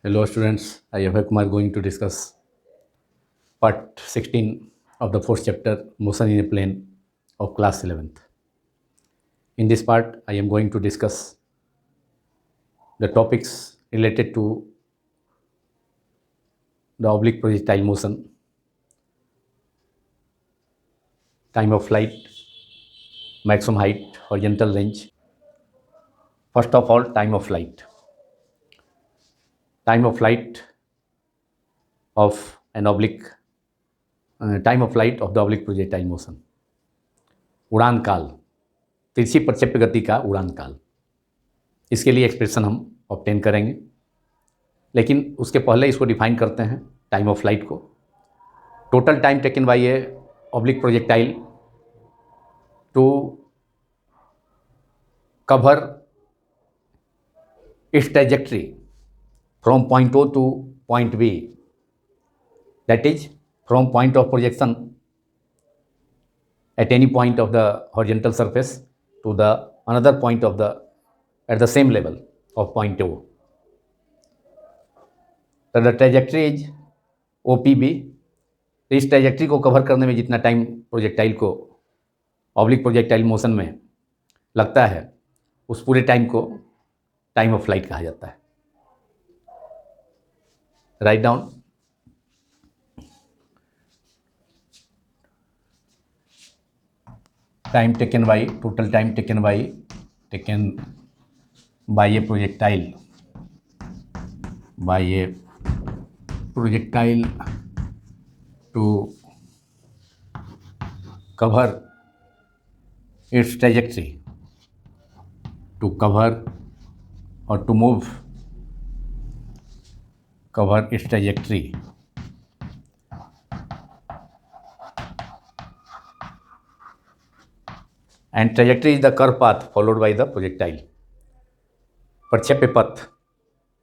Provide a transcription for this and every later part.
Hello students, I am Abhay Kumar going to discuss part 16 of the fourth chapter Motion in a Plane of class 11th. In this part, I am going to discuss the topics related to the oblique projectile motion, time of flight, maximum height, horizontal range. First of all, time of flight. Time of flight of an oblique, time of flight of the oblique projectile motion. उड़ान काल, तिरछी प्रक्षेप्य गति का उड़ान काल, इसके लिए एक्सप्रेशन हम ऑब्टेन करेंगे, लेकिन उसके पहले इसको डिफाइन करते हैं टाइम ऑफ फ्लाइट को. Total time taken by a oblique projectile to cover its trajectory from point O to point B, that is from point of projection at any point of the horizontal surface to the another point of the at the same level of point O. So the trajectory is OPB. इस trajectory को cover करने में जितना time projectile को oblique projectile motion में लगता है, उस पूरे टाइम को टाइम ऑफ फ्लाइट कहा जाता है. Write down. Time taken by, total time taken by a projectile to cover its trajectory, to cover or to cover its trajectory and trajectory is the curve path followed by the projectile. प्रक्षेप्य पथ,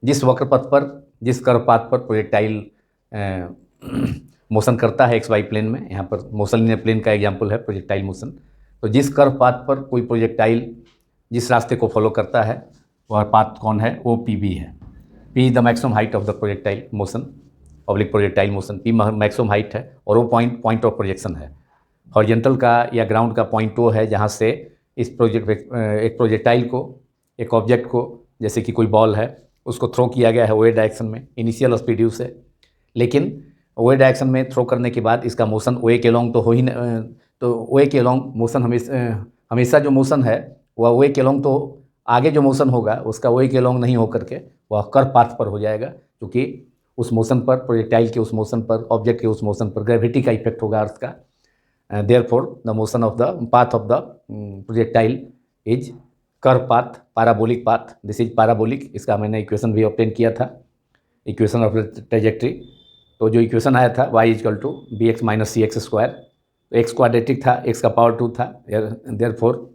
जिस वक्र पथ पर, जिस curve path पर projectile motion करता है x Y plane में. यहाँ पर मोशन इन प्लेन का एग्जाम्पल है प्रोजेक्टाइल मोशन. तो जिस कर्व पाथ पर कोई प्रोजेक्टाइल जिस रास्ते को फॉलो करता है वह पाथ कौन है? वो PB है. P the maximum height of the projectile motion, oblique projectile motion. P maximum height है और वो पॉइंट ऑफ प्रोजेक्शन है. हॉरिजॉन्टल का या ग्राउंड का पॉइंट वो है जहाँ से एक प्रोजेक्टाइल को, एक ऑब्जेक्ट को, जैसे कि कोई बॉल है, उसको थ्रो किया गया है OA डायरेक्शन में. इनिशियल स्पीड यू से, लेकिन OA डायरेक्शन में थ्रो करने के बाद इसका मोशन OA के लॉन्ग तो हो ही नहीं. तो OA के लॉन्ग मोशन हमेशा जो मोशन है वह OA के लॉन्ग, तो आगे जो मोशन होगा उसका OA के लॉन्ग नहीं होकर के वह कर्व पाथ पर हो जाएगा, क्योंकि उस मोशन पर, प्रोजेक्टाइल के उस मोशन पर, ऑब्जेक्ट के उस मोशन पर ग्रेविटी का इफेक्ट होगा अर्थ का. Therefore the motion of the path of the projectile is curve path, parabolic path. This is parabolic. इसका मैंने इक्वेशन भी ऑब्टेन किया था, इक्वेशन ऑफ द ट्रेजेक्ट्री. तो जो इक्वेशन आया था y = bx - cx². X quadratic था, x का पावर 2 था. Therefore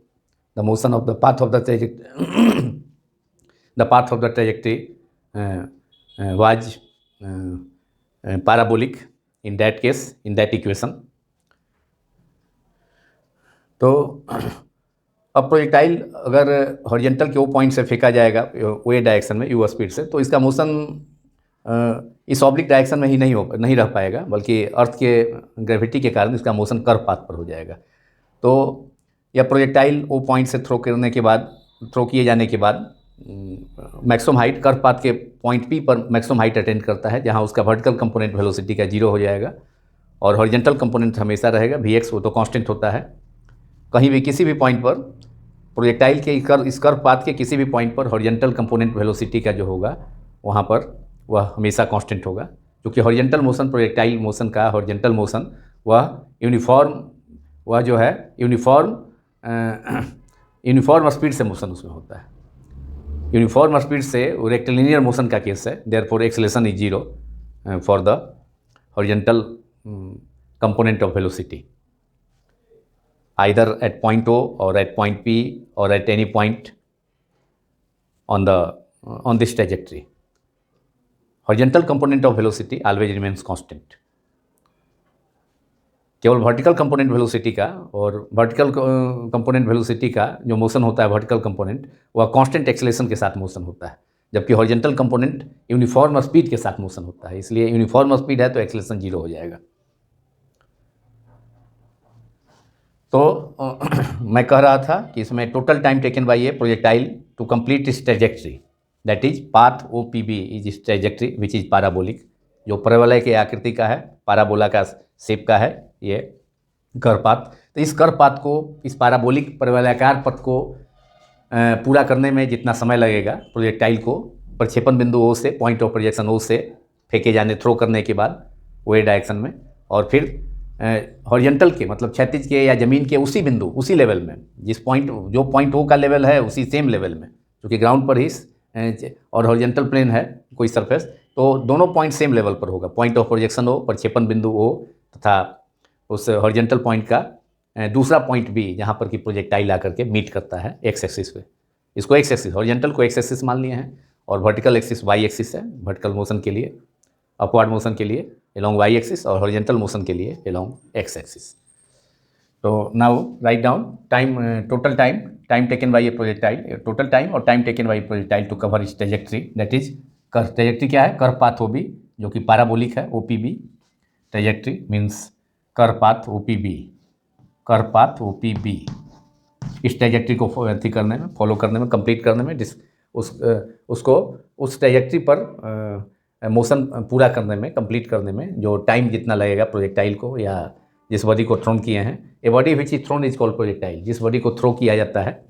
the motion of the path of the trajectory was parabolic in that case, in that equation. तो अब प्रोजेक्टाइल अगर हॉरिजॉन्टल के वो पॉइंट से फेंका जाएगा OA डायरेक्शन में U स्पीड से, तो इसका मोशन इस ऑब्लिक डायरेक्शन में ही नहीं रह पाएगा, बल्कि अर्थ के ग्रेविटी के कारण इसका मोशन कर्व पाथ पर हो जाएगा. तो या प्रोजेक्टाइल वो पॉइंट से थ्रो किए जाने के बाद मैक्सिमम हाइट, कर्व पाथ के पॉइंट P पर मैक्सिमम हाइट अटेंड करता है, जहां उसका वर्टिकल कंपोनेंट वेलोसिटी का 0 हो जाएगा और हॉरिजॉन्टल कंपोनेंट हमेशा रहेगा Vx. वो तो कांस्टेंट होता है. कहीं भी किसी भी पॉइंट पर प्रोजेक्टाइल के इस कर्व पाथ के किसी भी पॉइंट पर हॉरिजॉन्टल कंपोनेंट वेलोसिटी का जो होगा वहाँ पर वह हमेशा कांस्टेंट होगा, क्योंकि हॉरिजॉन्टल मोशन, प्रोजेक्टाइल मोशन का हॉरिजॉन्टल मोशन वह यूनिफॉर्म स्पीड से मोशन उसमें होता है. यूनिफॉर्म स्पीड से वो रेक्टिलिनियर मोशन का केस है. Therefore acceleration is 0 for the horizontal component of velocity, either eight point O और एट पॉइंट P और at any point on this trajectory. Horizontal component of velocity always remains constant. केवल vertical component velocity का, और vertical component velocity का जो motion होता है vertical component, वह कांस्टेंट एक्सेलरेशन के साथ मोशन होता है. जबकि हॉरिजॉन्टल कंपोनेंट यूनिफॉर्म स्पीड के साथ मोशन होता है, इसलिए यूनिफॉर्म स्पीड है तो एक्सेलरेशन 0 हो जाएगा। तो मैं कह रहा था कि इसमें total time taken by a projectile to complete इस trajectory, that is path O P B is इस ट्रेजेक्ट्री विच इज पैराबोलिक, जो परवलय के आकृति का है, पैराबोला का शेप का है ये कर्व पाथ। तो इस कर्व पाथ को, इस पैराबोलिक परवलयाकार पथ को पूरा करने में जितना समय लगेगा प्रोजेक्टाइल को प्रक्षेपण बिंदु ओ से, पॉइंट ऑफ प्रोजेक्शन ओ से फेंके जाने, थ्रो करने के बाद वे डायरेक्शन में, और फिर हॉरिजॉन्टल के मतलब क्षैतिज के या ज़मीन के उसी बिंदु, उसी लेवल में, जिस पॉइंट, जो पॉइंट ओ का लेवल है उसी सेम लेवल में, क्योंकि ग्राउंड पर ही और हॉरिजॉन्टल प्लेन है कोई सरफेस, तो दोनों पॉइंट सेम लेवल पर होगा। पॉइंट ऑफ प्रोजेक्शन ओ, प्रक्षेपण बिंदु ओ, तथा उस हॉरिजॉन्टल पॉइंट का दूसरा पॉइंट बी, जहाँ पर कि प्रोजेक्टाइल आकर के मीट करता है एक्स एक्सिस पे। इसको एक्स एक्सिस, हॉरिजॉन्टल को एक्स एक्सिस मान लिए हैं, और वर्टिकल एक्सिस वाई एक्सिस है, वर्टिकल मोशन के लिए, अपवर्ड मोशन के लिए along y एक्सिस, और हॉरिजॉन्टल मोशन के लिए along x एक्सिस। तो now write down time, total time taken by a projectile, total time और time taken by a projectile to cover इस trajectory, that is curve. Trajectory क्या है? Curve path O B, जो कि parabolic है, O P B. Trajectory means curve path O P B, curve path O P B. इस trajectory को अथी करने में, फॉलो करने में, कंप्लीट करने में, उसको उस ट्रेजेक्ट्री पर मोशन पूरा करने में, कंप्लीट करने में जो टाइम जितना लगेगा प्रोजेक्टाइल को, या जिस बॉडी को थ्रोन किए हैं, a body which is throne is called projectile. जिस बॉडी को थ्रो किया जाता है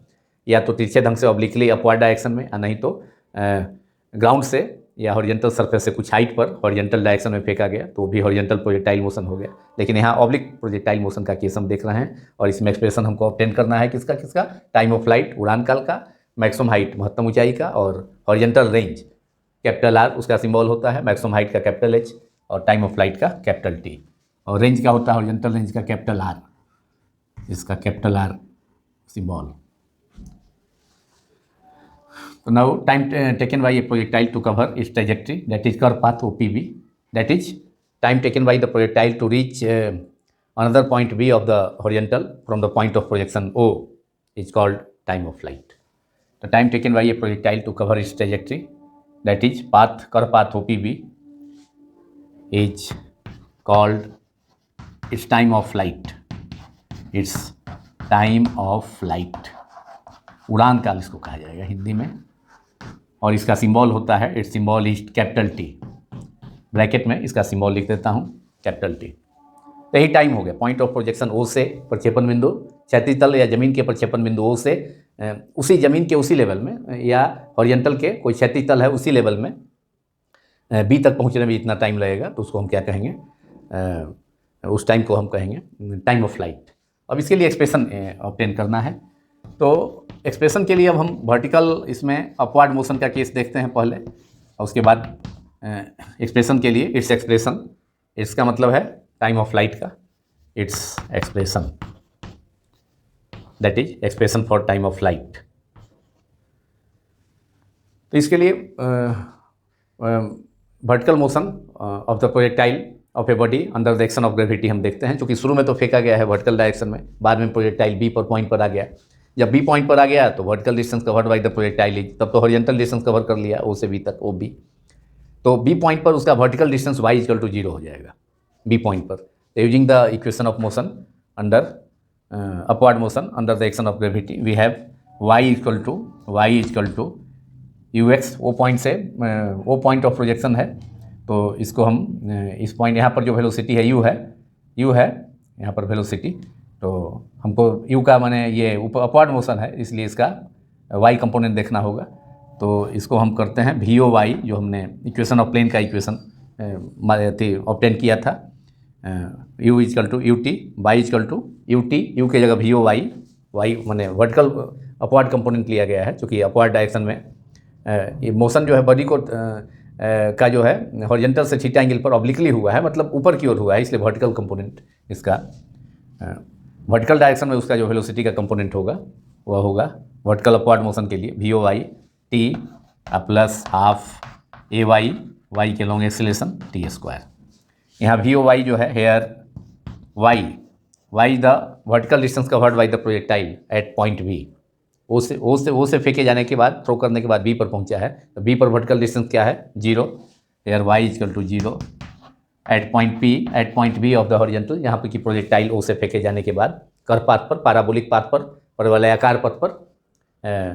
या तो तिरछे ढंग से ऑब्लिकली अपवर्ड डायरेक्शन में, या नहीं तो ग्राउंड से या हॉरिजॉन्टल सरफेस से कुछ हाइट पर हॉरिजॉन्टल डायरेक्शन में फेंका गया, तो भी हॉरिजॉन्टल प्रोजेक्टाइल मोशन हो गया। लेकिन यहाँ ऑब्लिक प्रोजेक्टाइल मोशन का केस हम देख रहे हैं, और इसमें एक्सप्रेशन हमको ऑब्टेन करना है किसका? टाइम ऑफ फ्लाइट, उड़ान काल का, मैक्सिमम हाइट महत्तम ऊंचाई का, और हॉरिजॉन्टल रेंज कैपिटल आर उसका सिंबल होता है, मैक्सिमम हाइट का कैपिटल एच, और टाइम ऑफ फ्लाइट का कैपिटल टी, और रेंज का होता है हॉरिजॉन्टल रेंज का कैपिटल आर, इसका कैपिटल आर सिंबल। तो now time taken by a projectile to cover इस trajectory, that is curve path O P B, that is time taken by the projectile to reach another point B of the horizontal from the point of projection O is called time of flight. The time taken by a projectile to cover इस trajectory, that is path, curve path OPB is called its time of flight, its time of flight, उड़ान काल इसको कहा जाएगा हिंदी में, और इसका symbol होता है, it's symbol is capital T. Bracket में इसका सिंबल लिख देता हूँ, कैपिटल टी। तो यही टाइम हो गया, पॉइंट ऑफ प्रोजेक्शन ओ से, प्रक्षेपण बिंदु क्षैतिज तल या जमीन के प्रक्षेपण बिंदु ओ से उसी जमीन के उसी लेवल में, या हॉरिजॉन्टल के कोई क्षैतिज तल है उसी लेवल में बी तक पहुंचने में जितना टाइम लगेगा, तो उसको हम क्या कहेंगे? उस टाइम को हम कहेंगे टाइम ऑफ फ्लाइट। अब इसके लिए एक्सप्रेशन ऑब्टेन करना है, तो एक्सप्रेशन के लिए अब हम वर्टिकल, इसमें अपवर्ड मोशन का केस देखते हैं पहले, और उसके बाद एक्सप्रेशन के लिए इट्स एक्सप्रेशन, इट्स का मतलब है टाइम ऑफ फ्लाइट का, its expression, that is expression for time of flight. तो इसके लिए vertical motion of the projectile of a body under the action of gravity हम देखते हैं, क्योंकि शुरू में तो फेंका गया है वर्टिकल डायरेक्शन में, बाद में प्रोजेक्टाइल बी पर पॉइंट पर आ गया। जब बी पॉइंट पर आ गया तो vertical distance covered by the projectile is, तब तो हॉरिजॉन्टल डिस्टेंस कवर कर लिया ओ से बी तक, ओ बी, तो बी पॉइंट पर उसका vertical distance y equal to 0 हो जाएगा बी पॉइंट पर। Using the equation of motion under upward motion under the action of gravity, we have y equal to u x, वो point से, वो point of projection है, तो इसको हम इस पॉइंट, यहाँ पर जो वेलोसिटी है u है यहाँ पर वेलोसिटी, तो हमको u का माने ये अपवर्ड मोशन है, इसलिए इसका y कंपोनेंट देखना होगा। तो इसको हम करते हैं वी ओ वाई, जो हमने इक्वेशन ऑफ प्लेन का इक्वेशन ऑब्टेन किया था, u equal to u t, y equal to u t, u के जगह वी ओ वाई, वाई माने वर्टिकल अपवर्ड कंपोनेंट लिया गया है, क्योंकि अपवर्ड डायरेक्शन में ये मोशन जो है बॉडी को का जो है हॉरिजॉन्टल से थीटा एंगल पर ऑब्लिकली हुआ है, मतलब ऊपर की ओर हुआ है, इसलिए वर्टिकल कंपोनेंट इसका, वर्टिकल डायरेक्शन में उसका जो वेलोसिटी का कंपोनेंट होगा वह होगा वर्टिकल अपवर्ड मोशन के लिए V O Y T plus half A Y, Y के लॉन्ग एक्सेलेरेशन टी स्क्वायर। यहाँ वी ओ वाई जो है here Y the vertical distance covered by the projectile at point V, O से फेंके जाने के बाद, थ्रो करने के बाद बी पर पहुंचा है, तो बी पर वर्टिकल डिस्टेंस क्या है, 0। Here y equal to 0 at point B of the horizontal, यहाँ पर कि प्रोजेक्टाइल ओ से फेंके जाने के बाद कर्व पाथ पर, पाराबोलिक पाथ पर, परवलयाकार पथ पर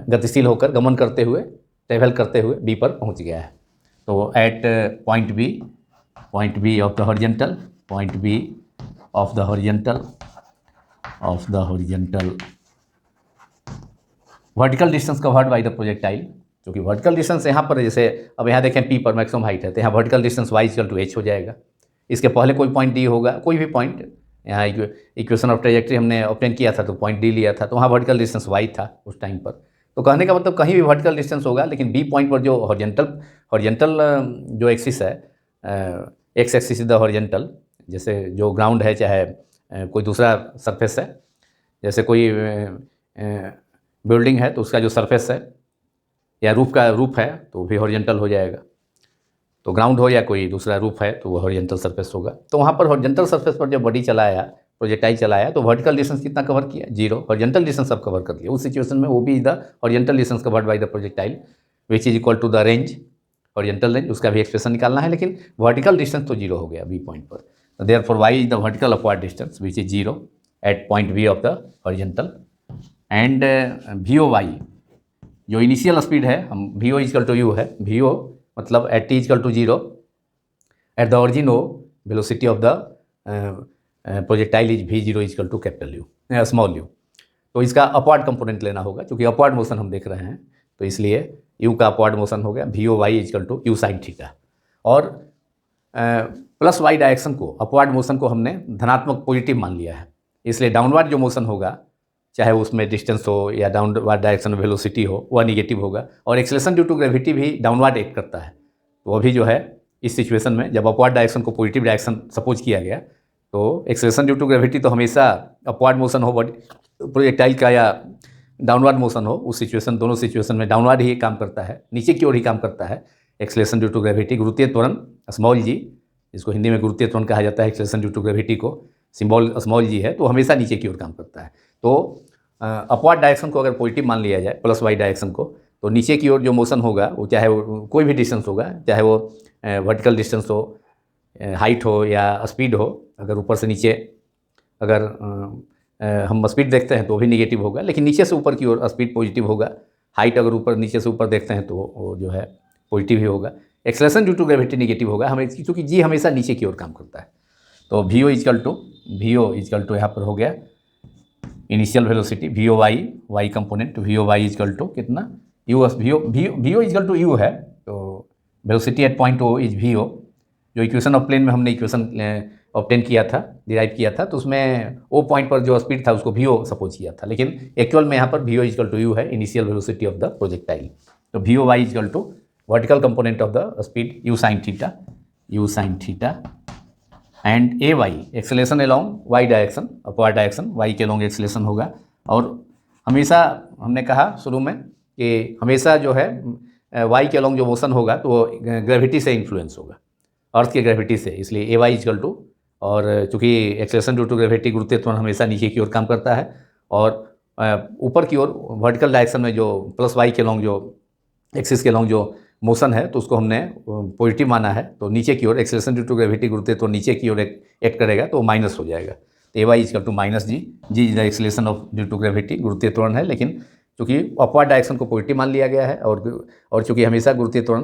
गतिशील होकर गमन करते हुए, ट्रेवल करते हुए बी पर पहुंच गया है। तो at point B of the horizontal, point B of the horizontal vertical distance covered by the projectile, क्योंकि वर्टिकल डिस्टेंस यहाँ पर, जैसे अब यहाँ देखें पी पर मैक्सिमम हाइट है, तो यहाँ vertical distance y equal to h हो जाएगा। इसके पहले कोई पॉइंट डी होगा, कोई भी पॉइंट, यहाँ इक्वेशन ऑफ ट्रेजेक्ट्री हमने ऑब्टेन किया था तो पॉइंट डी लिया था, तो वहाँ वर्टिकल डिस्टेंस y था उस टाइम पर। तो कहने का मतलब कहीं भी वर्टिकल डिस्टेंस होगा, लेकिन बी पॉइंट पर जो हॉरिजॉन्टल जो एक्सिस है, x axis is the horizontal, जैसे जो ग्राउंड है, चाहे कोई दूसरा सरफेस है, जैसे कोई बिल्डिंग है तो उसका जो सरफेस है या रूफ है तो भी हॉरिजॉन्टल हो जाएगा। तो ग्राउंड हो या कोई दूसरा रूफ है तो वो हॉरिजॉन्टल सरफेस होगा। तो वहाँ पर हॉरिजॉन्टल सरफेस पर जब बॉडी चलाया, प्रोजेक्टाइल चलाया, तो वर्टिकल डिस्टेंस कितना कवर किया, 0। हॉरिजॉन्टल डिस्टेंस सब कवर कर लिया। उस सिचुएशन में वो भी the horizontal distance covered by the projectile which is equal to the range, horizontal range, उसका भी एक्सप्रेशन निकालना है, लेकिन वर्टिकल डिस्टेंस तो 0 हो गया बी पॉइंट पर। तो therefore y is the vertical upward distance which is 0 at point B of the horizontal. And VOY जो इनिशियल स्पीड है, हम VO इक्वल टू u है, VO मतलब at t equal to 0 at the origin O velocity of the projectile is V0 equal to capital U, small u। तो इसका upward component लेना होगा, क्योंकि अपवर्ड मोशन हम देख रहे हैं, तो इसलिए u का अपवर्ड मोशन हो गया VOY equal to u sine theta. और प्लस y डायरेक्शन को, अपवर्ड मोशन को हमने धनात्मक पॉजिटिव मान लिया है, इसलिए डाउनवर्ड जो मोशन होगा, चाहे उसमें डिस्टेंस हो या डाउनवर्ड डायरेक्शन वेलोसिटी हो, वह निगेटिव होगा। और एक्सेलरेशन ड्यू टू ग्रेविटी भी डाउनवर्ड एक्ट करता है, तो वो भी जो है इस सिचुएशन में जब अपवर्ड डायरेक्शन को पॉजिटिव डायरेक्शन सपोज किया गया, तो एक्सेलरेशन ड्यू टू ग्रेविटी तो हमेशा अपवर्ड मोशन हो प्रोजेक्टाइल का या डाउनवर्ड मोशन हो, उस सिचुएशन, दोनों सिचुएशन में डाउनवर्ड ही काम करता है, नीचे की ओर ही काम करता है। एक्सेलरेशन ड्यू टू ग्रेविटी, गुरुत्वीय त्वरण स्मॉल g, जिसको हिंदी में गुरुत्वीय त्वरण कहा जाता है, एक्सेलरेशन ड्यू टू ग्रेविटी को सिंबल स्मॉल g है, तो हमेशा नीचे की ओर काम करता है। तो अपवर्ड डायरेक्शन को अगर पॉजिटिव मान लिया जाए, प्लस y डायरेक्शन को, तो नीचे की ओर जो मोशन होगा वो चाहे वो कोई भी डिस्टेंस होगा, चाहे वो वर्टिकल डिस्टेंस हो, हाइट हो या स्पीड हो, अगर ऊपर से नीचे अगर हम स्पीड देखते हैं तो भी निगेटिव होगा, लेकिन नीचे से ऊपर की ओर स्पीड पॉजिटिव होगा। हाइट अगर ऊपर नीचे से ऊपर देखते हैं तो वो जो है पॉजिटिव ही होगा। Acceleration due to gravity negative होगा, हमें क्योंकि जी हमेशा नीचे की ओर काम करता है। तो VO इक्वल टू यहाँ पर हो गया initial velocity VOY, y component VOY equal to कितना, VO इक्वल टू u है, तो velocity at point O is VO। जो इक्वेशन ऑफ प्लेन में हमने इक्वेशन ऑब्टेन किया था, डिराइव किया था, तो उसमें O पॉइंट पर जो स्पीड था उसको VO सपोज किया था, लेकिन एक्चुअल में यहाँ पर VO इक्वल टू u है, initial velocity of the projectile. तो VOY equal to vertical component of the speed u sine theta and AY acceleration along y direction, upward direction, y के along acceleration होगा। और हमेशा हमने कहा शुरू में कि हमेशा जो है y के अलोंग जो मोशन होगा तो वो ग्रेविटी से इन्फ्लुएंस होगा, अर्थ की ग्रेविटी से, इसलिए AY इक्वल टू, और चूँकि एक्सेलरेशन ड्यू टू ग्रेविटी गुरुत्वीय त्वरण हमेशा नीचे की ओर काम करता है, और ऊपर की ओर वर्टिकल डायरेक्शन में जो प्लस y के अलोंग जो एक्सिस के अलोंग जो मोशन है तो उसको हमने पॉजिटिव माना है, तो नीचे की ओर एक्सेलरेशन ड्यू टू ग्रेविटी गुरुत्वीय त्वरण नीचे की ओर एक्ट करेगा तो माइनस हो जाएगा। तो AY equal to minus g is the acceleration of due to gravity, गुरुत्वीय त्वरण है, लेकिन चूँकि अपवर्ड डायरेक्शन को पॉजिटिव मान लिया गया है, और चूँकि हमेशा गुरुत्वीय त्वरण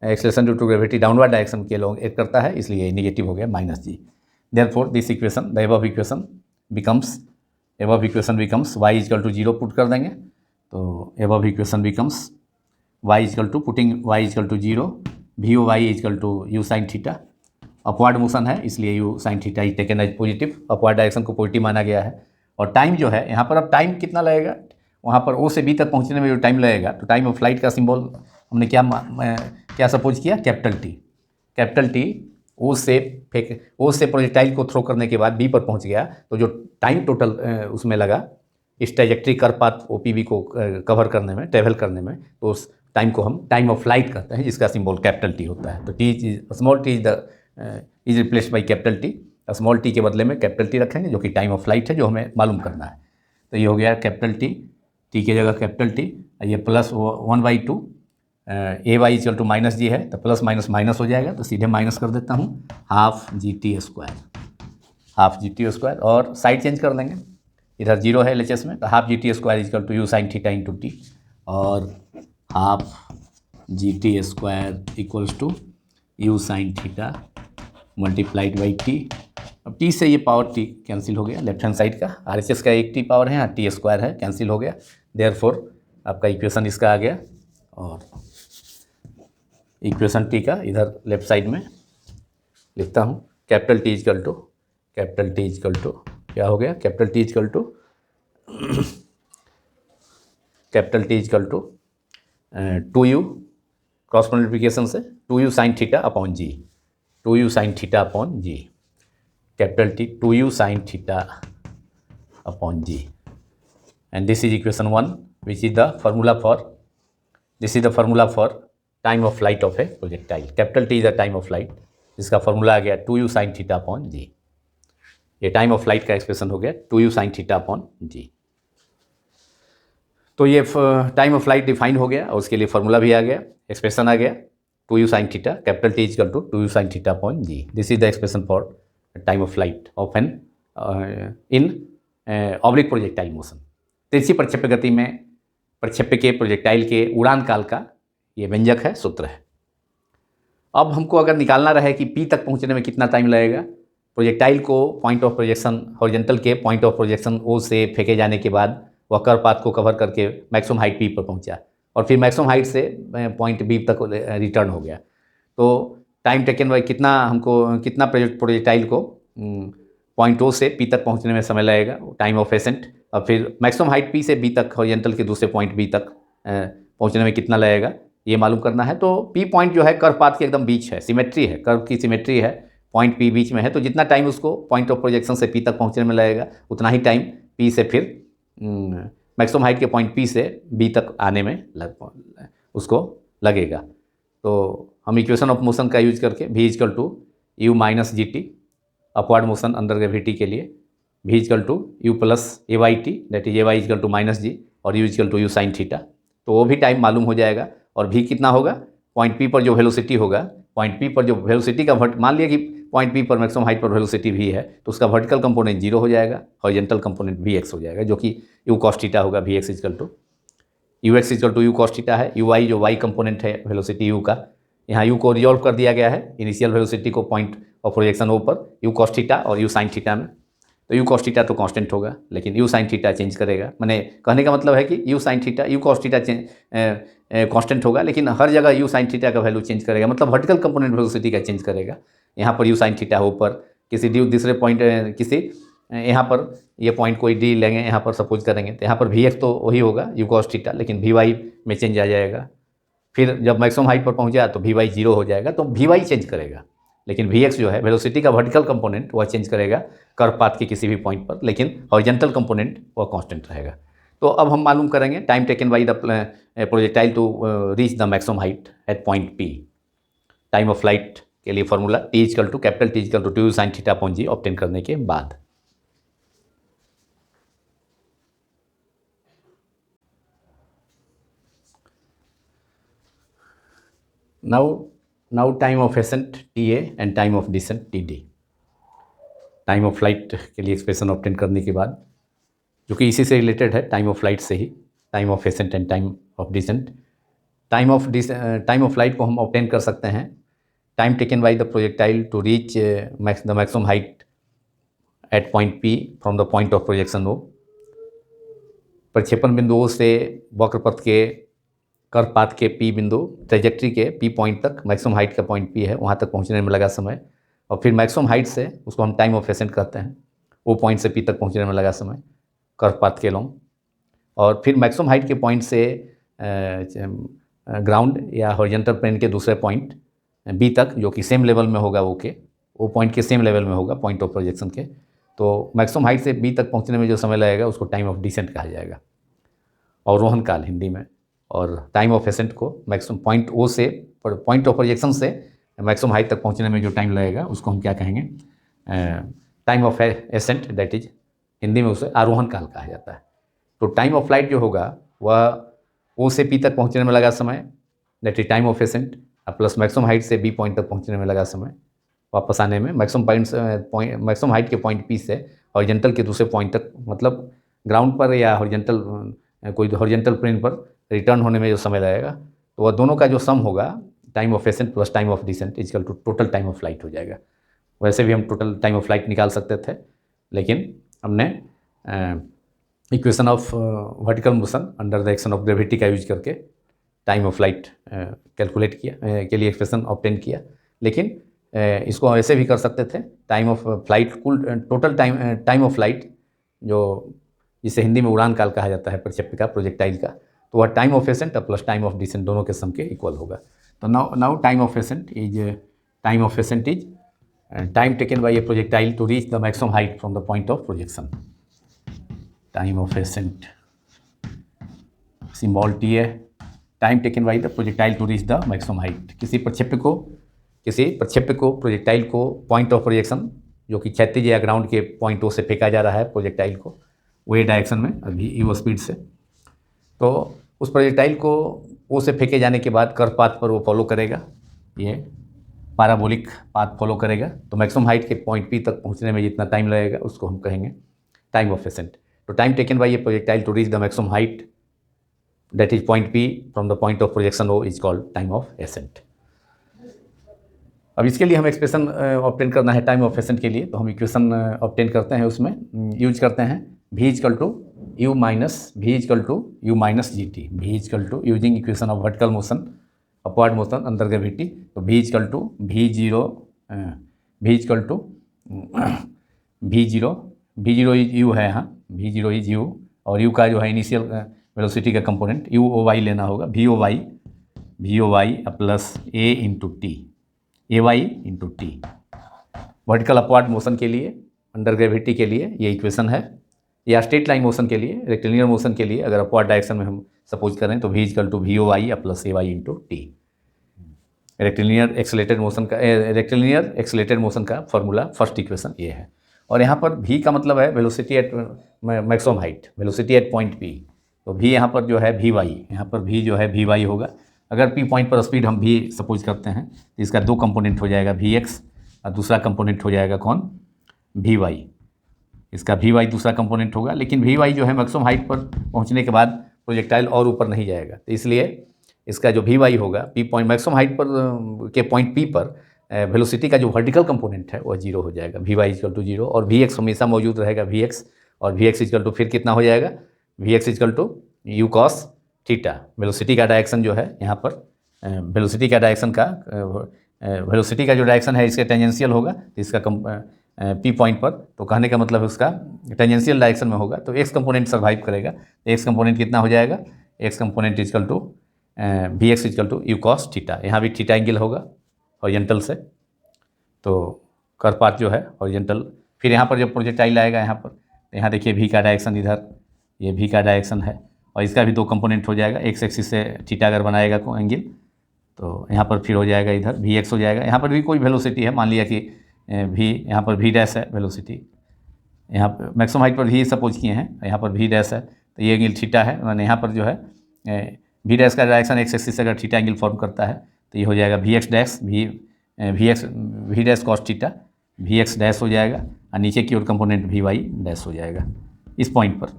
acceleration due to gravity downward direction के अलोंग एक्ट करता है, इसलिए निगेटिव हो गया minus g। Therefore this equation, the above equation becomes y equal to 0 put कर देंगे, तो above equation becomes y equal to, putting y equal to 0, VOY equal to u sine theta. Upward motion है इसलिए u sine theta is taken as positive, upward direction को positive माना गया है। और टाइम जो है यहाँ पर, अब टाइम कितना लगेगा, वहाँ पर O से B तक पहुँचने में जो टाइम लगेगा, तो टाइम ऑफ फ्लाइट का सिंबल हमने क्या सपोज किया, कैपिटल T। O से प्रोजेक्टाइल को थ्रो करने के बाद B पर पहुँच गया, तो जो टाइम टोटल उसमें लगा इस ट्रैजेक्टरी कर्व पाथ OPB को कवर करने में, ट्रेवल करने में, तो उस टाइम को हम टाइम ऑफ फ्लाइट कहते हैं, जिसका सिंबल कैपिटल T होता है। तो small t is replaced by capital T, small t के बदले में कैपिटल T रखेंगे, जो कि टाइम ऑफ फ्लाइट है, जो हमें मालूम करना है। तो ये हो गया कैपिटल T टी की जगह कैपिटल टी, ये plus 1/2 A Y equal to minus G है, तो प्लस माइनस माइनस हो जाएगा, तो सीधे माइनस कर देता हूँ, हाफ जी टी स्क्वायर, और साइड चेंज कर देंगे, इधर जीरो है LHS में, तो half G T square equal to you sine theta into T, और half G T square equals to you sine theta multiplied by T. अब T से ये पावर टी कैंसिल हो गया, लेफ्ट हैंड साइड का RHS का एक T power है, यहाँ टी स्क्वायर है, कैंसिल हो गया, देयरफॉर आपका इक्वेशन इसका आ गया, और इक्वेशन टी का इधर लेफ्ट साइड में लिखता हूँ, कैपिटल टी इक्वल टू क्या हो गया, capital T equal to 2u cross multiplication से 2u sine theta upon g, capital T 2u sine theta upon g, and this is equation 1 which is the formula for time of flight of a projectile. Capital T is the time of flight, जिसका formula आ गया 2u sine theta upon g. ये time of flight का expression हो गया 2u sine theta upon जी। तो ये time of flight define हो गया, और उसके लिए फार्मूला भी आ गया, एक्सप्रेशन आ गया 2u sine theta, capital T equal to 2u sine theta upon g. This is the expression for time of flight of an in oblique projectile motion. तिरछी प्रक्षेप्य गति में प्रक्षेप्य के प्रोजेक्टाइल के उड़ान काल का ये व्यंजक है, सूत्र है। अब हमको अगर निकालना रहे कि P तक पहुंचने में कितना टाइम लगेगा, प्रोजेक्टाइल को पॉइंट ऑफ प्रोजेक्शन हॉरिजॉन्टल के पॉइंट ऑफ प्रोजेक्शन O से फेंके जाने के बाद वह कर्व पाथ को कवर करके मैक्सिमम हाइट P पर पहुंचा, और फिर मैक्सिमम हाइट से पॉइंट B तक रिटर्न हो गया। तो टाइम टेकन बाई कितना प्रोजेक्टाइल को पॉइंट O से P तक पहुंचने में समय लगेगा, टाइम ऑफ एसेंट, और फिर मैक्सिमम हाइट P से B तक हॉरिजॉन्टल के दूसरे पॉइंट B तक पहुंचने में कितना लगेगा, ये मालूम करना है। तो P पॉइंट जो है कर्व पाथ के एकदम बीच है, सिमेट्री है, कर्व की सिमेट्री है, पॉइंट P बीच में है, तो जितना टाइम उसको पॉइंट ऑफ प्रोजेक्शन से P तक पहुंचने में लगेगा, उतना ही टाइम P से फिर मैक्सिमम हाइट के पॉइंट P से B तक आने में उसको लगेगा। तो हम इक्वेशन ऑफ मोशन का यूज करके V equal to U minus ji T, upward motion under gravity के लिए V equal to you plus A Y T, that is A Y equal to minus जी, और U equal to you sine theta, तो वो भी time मालूम हो जाएगा। और V कितना होगा, पॉइंट P पर जो वेलोसिटी होगा, पॉइंट P पर जो वेलोसिटी का मान लिया कि पॉइंट P पर मैक्सिमम हाइट पर वेलोसिटी V है, तो उसका वर्टिकल कंपोनेंट 0 हो जाएगा, हॉरिजॉन्टल कंपोनेंट Vx हो जाएगा, जो कि u cos थीटा होगा। Vx equal to ux equal to u cos theta है, ui जो y कंपोनेंट है वेलोसिटी u का, यहाँ u को रिजॉल्व कर दिया गया है इनिशियल वेलोसिटी को पॉइंट ऑफ प्रोजेक्शन O पर, u cos थीटा और u sin थीटा में। तो u cos थीटा तो कांस्टेंट होगा, लेकिन u sin थीटा चेंज करेगा। मैंने कहने का मतलब है कि u sin theta u cos theta constant होगा, लेकिन हर जगह u sin थीटा का वैल्यू चेंज करेगा, मतलब वर्टिकल कंपोनेंट वेलोसिटी का चेंज करेगा। यहाँ पर u sin थीटा ऊपर, किसी दूसरे पॉइंट यहाँ पर ये पॉइंट कोई d लेंगे, यहाँ पर सपोज करेंगे, तो यहाँ पर Vx तो वही होगा u cos थीटा, लेकिन Vy में चेंज आ जाएगा। फिर जब मैक्सिमम हाइट पर पहुँचा तो Vy 0 हो जाएगा, तो Vy चेंज करेगा, लेकिन Vx जो है वेलोसिटी का वर्टिकल कंपोनेंट वह चेंज करेगा कर्व पाथ के किसी भी पॉइंट पर, लेकिन हॉरिजॉन्टल कंपोनेंट वह कांस्टेंट रहेगा। तो अब हम मालूम करेंगे time taken by the projectile to reach the maximum height at point P। Time of flight के लिए formula T equal to capital T equal to 2u sin theta upon g obtain करने के बाद now time of ascent TA and time of descent TD। Time of flight के लिए expression obtain करने के बाद, जो कि इसी से रिलेटेड है, टाइम ऑफ फ्लाइट से ही, time of ascent and time of descent. Time of flight को हम ऑब्टेन कर सकते हैं time taken by the projectile to reach the maximum height at point P from the point of projection O। प्रक्षेपण बिंदु O से वक्रपथ के कर्व पाथ के P बिंदु ट्रेजेक्ट्री के P पॉइंट तक, मैक्सिमम हाइट का पॉइंट P है, वहाँ तक पहुँचने में लगा समय, और फिर मैक्सिमम हाइट से उसको हम टाइम ऑफ एसेंट कहते हैं, वो पॉइंट से P तक पहुँचने में लगा समय कर्व पाथ के लॉन्ग, और फिर मैक्सिमम हाइट के पॉइंट से ग्राउंड या हॉरिजॉन्टल प्लेन के दूसरे पॉइंट B तक, जो कि सेम लेवल में होगा वो पॉइंट के सेम लेवल में होगा पॉइंट ऑफ प्रोजेक्शन के। तो मैक्सिमम हाइट से B तक पहुंचने में जो समय लगेगा उसको टाइम ऑफ डिसेंट कहा जाएगा, और रोहन काल हिंदी में। और टाइम ऑफ एसेंट को मैक्सिमम पॉइंट O से पॉइंट ऑफ प्रोजेक्शन से मैक्सिमम हाइट तक पहुंचने में जो टाइम लगेगा उसको हम क्या कहेंगे, time of ascent, that is Hindi में उसे आरोहण काल कहा जाता है। तो टाइम ऑफ फ्लाइट जो होगा वह ओ से पी तक पहुंचने में लगा समय, that is time of ascent, plus maximum height से बी पॉइंट तक पहुंचने में लगा समय, वापस आने में मैक्सिमम हाइट के पॉइंट पी से हॉरिजॉन्टल के दूसरे पॉइंट तक, मतलब ग्राउंड पर या हॉरिजॉन्टल कोई हॉरिजॉन्टल प्लेन पर रिटर्न होने में जो समय लगेगा, तो वह दोनों का जो सम होगा time of ascent plus time of descent equal to total time of flight हो जाएगा। वैसे भी हम टोटल टाइम ऑफ फ्लाइट निकाल सकते थे, लेकिन हमने equation of vertical motion under the action of gravity का यूज करके टाइम ऑफ फ्लाइट कैलकुलेट किया के लिए एक्सप्रेशन ऑब्टेन किया। लेकिन इसको ऐसे भी कर सकते थे, टाइम ऑफ फ्लाइट कुल टोटल टाइम ऑफ फ्लाइट जो जिसे हिंदी में उड़ान काल कहा जाता है प्रक्षेप्य का, प्रोजेक्टाइल का, तो वह time of ascent plus time of descent दोनों के सम के इक्वल होगा। तो now time of ascent is time taken by a projectile to reach the maximum height from the point of projection. Time of ascent symbol T है, time taken by the projectile to reach the maximum height. किसी प्रक्षेप्य को projectile को point of projection जो कि क्षैतिज या ground के पॉइंट ओ से फेंका जा रहा है प्रोजेक्टाइल को वे डायरेक्शन में अभी यू स्पीड से, तो उस प्रोजेक्टाइल को ओ से फेंके जाने के बाद कर्व पाथ पर वो फॉलो करेगा, ये पैराबोलिक पाथ फॉलो करेगा। तो मैक्सिमम हाइट के पॉइंट पी तक पहुंचने में जितना टाइम लगेगा उसको हम कहेंगे टाइम ऑफ एसेंट। तो time taken by a projectile to reach the maximum height that is point P from the point of projection O is called time of ascent. अब इसके लिए हम एक्सप्रेशन ऑब्टेन करना है टाइम ऑफ एसेंट के लिए, तो हम इक्वेशन ऑब्टेन करते हैं, उसमें यूज करते हैं v equal to U minus ji T, v equal to using equation of vertical motion upward motion under gravity. तो v equal to V zero is U है, हाँ v जीरो इज यू, और u का जो है initial velocity का component U O Y लेना होगा, V O Y plus A into T vertical upward motion के लिए अंडर ग्रेविटी के लिए ये इक्वेशन है, या स्ट्रेट लाइन मोशन के लिए, रेक्टिलिनियर मोशन के लिए अगर अपवर्ड डायरेक्शन में हम सपोज करें तो v equal to v O Y plus A y into t. Rectilinear accelerated motion का फॉर्मूला फर्स्ट इक्वेशन ये है। और यहाँ पर v का मतलब है velocity at maximum height, velocity at point p, तो v यहाँ पर जो है वी वाई, यहाँ पर v जो है वी वाई होगा। अगर p पॉइंट पर स्पीड हम v सपोज करते हैं तो इसका दो कंपोनेंट हो जाएगा vx और दूसरा कंपोनेंट हो जाएगा कौन vy, इसका vy दूसरा कंपोनेंट होगा। लेकिन vy जो है मैक्सिमम हाइट पर पहुंचने के बाद प्रोजेक्टाइल और ऊपर नहीं जाएगा, तो इसलिए इसका जो vy होगा p पॉइंट मैक्सिमम हाइट पर के पॉइंट p पर वेलोसिटी का जो वर्टिकल कंपोनेंट है वह जीरो हो जाएगा, vy इक्वल टू जीरो, और vx हमेशा मौजूद रहेगा vx, और vx इक्वल टू फिर कितना हो जाएगा, vx equal to you cos theta. Velocity का डायरेक्शन जो है यहाँ पर वेलोसिटी का जो डायरेक्शन है इसके टेंजेंशियल होगा, तो इसका पी पॉइंट पर, तो कहने का मतलब है उसका टेंजेंशियल डायरेक्शन में होगा, तो एक्स कंपोनेंट सर्वाइव करेगा। तो एक्स कंपोनेंट कितना हो जाएगा, x component equal to v x equal to you cos theta, यहाँ भी थीटा एंगल होगा हॉरिजॉन्टल से, तो कर्व पाथ जो है हॉरिजॉन्टल। फिर यहाँ पर जब प्रोजेक्टाइल आएगा यहाँ पर, यहाँ देखिए v का डायरेक्शन इधर, ये v का डायरेक्शन है, और इसका भी दो कंपोनेंट हो जाएगा, एक्स एक्सिस से थीटा अगर बनाएगा को एंगल, तो यहाँ पर फिर हो जाएगा इधर वी एक्स हो जाएगा। यहाँ पर भी कोई वेलोसिटी है, मान लिया कि v, यहाँ पर v डैश है वेलोसिटी, यहाँ पर मैक्सिमम हाइट पर v सपोज किए हैं, यहाँ पर v डैश है, तो ये एंगल थीटा है, मैंने यहाँ पर जो है v डैश का डायरेक्शन एक्स एक्सिस से अगर थीटा एंगल फॉर्म करता है तो ये हो जाएगा we x dash v dash cos theta, v x dash हो जाएगा, और नीचे की ओर कंपोनेंट वी वाई डैश हो जाएगा। इस पॉइंट पर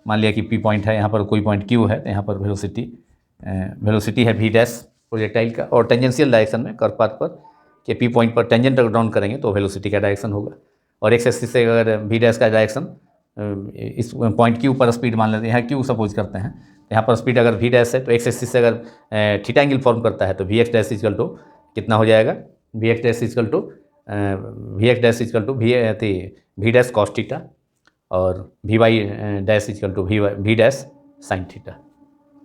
मान लिया कि पी पॉइंट है, यहाँ पर कोई पॉइंट क्यू है, तो यहाँ पर वेलोसिटी है वी डैश प्रोजेक्टाइल का, और टेंजेंशियल डायरेक्शन में कर्व पाथ पर कि पी पॉइंट पर टेंजेंट अगर डाउन करेंगे तो वेलोसिटी का डायरेक्शन होगा, और एक्स एक्सिस से अगर वी डैश का डायरेक्शन इस पॉइंट क्यू पर स्पीड मान लेते हैं, यहाँ क्यू सपोज करते हैं, तो यहाँ पर स्पीड अगर वी डैश है तो एक्स एक्सिस से अगर थीटा एंगल फॉर्म करता है तो we x dash equal to कितना हो जाएगा, we x dash equal to V dash cos theta, और V Y dash equal to V dash sine theta.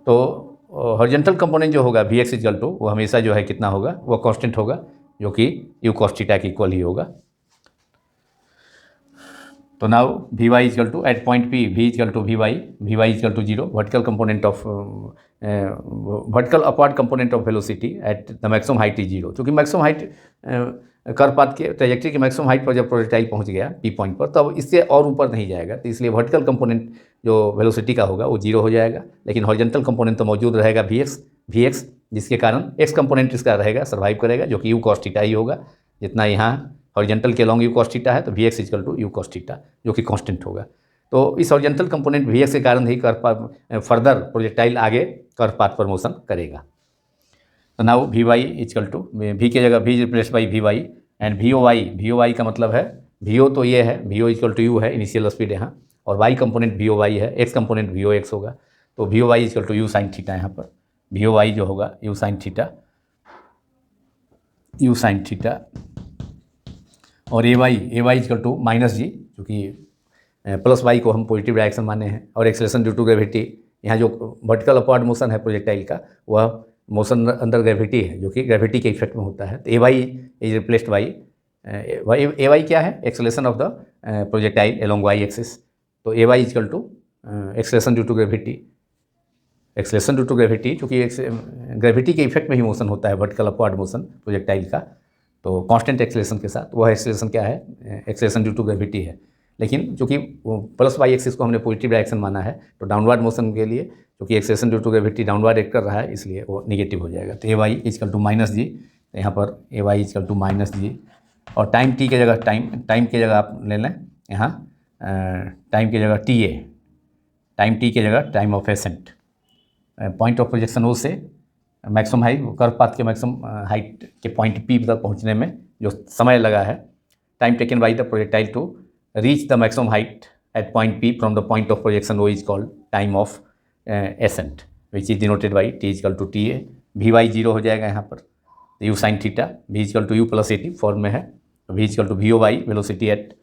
तो हॉरिजॉन्टल कंपोनेंट जो होगा वी एक्स इक्वल टू वो हमेशा जो है कितना होगा, वो कांस्टेंट होगा, जो कि यू कॉस थीटा के इक्वल ही होगा। तो now we Y equal to at point P v equal to v Y equal to zero, vertical component of vertical upward component of velocity at the maximum height is zero, क्योंकि maximum height curve path के trajectory की maximum height पर जब projectile पहुंच गया P point पर, तब इससे और ऊपर नहीं जाएगा, तो इसलिए वर्टिकल कंपोनेंट जो वेलोसिटी का होगा वो 0 हो जाएगा, लेकिन हॉरिजॉन्टल कंपोनेंट तो मौजूद रहेगा वी एक्स, जिसके कारण एक्स कंपोनेंट इसका रहेगा, सर्वाइव करेगा, जो कि यू कॉस थीटा ही होगा। जितना यहाँ हॉरिजॉन्टल के लॉन्ग यू कॉस थीटा है, तो we x equal to you cos theta, जो कि कांस्टेंट होगा। तो इस हॉरिजॉन्टल कंपोनेंट वी एक्स के कारण ही कर्व पाथ फर्दर प्रोजेक्टाइल आगे कर्व पाथ पर मोशन करेगा। तो now we Y equal to, V की जगह V replace by V Y, and V O Y का मतलब है, वी ओ तो ये है, V O equal to you है इनिशियल स्पीड यहाँ, और वाई कंपोनेंट वी ओ वाई है, एक्स कंपोनेंट वी ओ एक्स होगा। तो V O Y equal to you sine theta, यहाँ पर वी ओ वाई जो होगा you sine theta, you sine theta, और ए वाई इक्वल टू माइनस जी, क्योंकि प्लस वाई को हम पॉजिटिव डायरेक्शन माने हैं, और एक्सेलरेशन ड्यू टू ग्रेविटी, यहाँ जो वर्टिकल अपवर्ड मोशन है प्रोजेक्टाइल का, वह मोशन अंडर ग्रेविटी है, जो कि ग्रेविटी के इफेक्ट में होता है। तो ए Y is replaced by, A Y क्या है, acceleration of the projectile along Y axis. तो ए Y equal to acceleration due to gravity, acceleration due to gravity, क्योंकि ग्रेविटी के इफेक्ट में ही मोशन होता है वर्टिकल अपवर्ड मोशन प्रोजेक्टाइल का, तो कांस्टेंट एक्सेलरेशन के साथ। वह एक्सेलरेशन क्या है, एक्सेलरेशन ड्यू टू ग्रेविटी है, लेकिन चूँकि प्लस वाई एक्सिस को हमने पॉजिटिव डायरेक्शन माना है, तो डाउनवर्ड मोशन के लिए क्योंकि acceleration due to gravity downward act कर रहा है, इसलिए वो नेगेटिव हो जाएगा। तो ए Y equal to minus g, तो यहाँ पर a Y equal to minus जी, और टाइम टी के जगह टाइम की जगह आप ले लें यहाँ, टाइम की जगह टी ए, टाइम टी की जगह time of ascent, point of projection O से मैक्सिमम हाइट, कर्व पाथ के मैक्सिमम हाइट के पॉइंट पी तक पहुँचने में जो समय लगा है, time taken by the projectile to reach the maximum height at point P from the point of projection O is called time of ascent, which is denoted by T equal to T A. V Y zero हो जाएगा यहाँ पर, you sine theta, v equal to you plus a t form में है, v equal to v O y, velocity at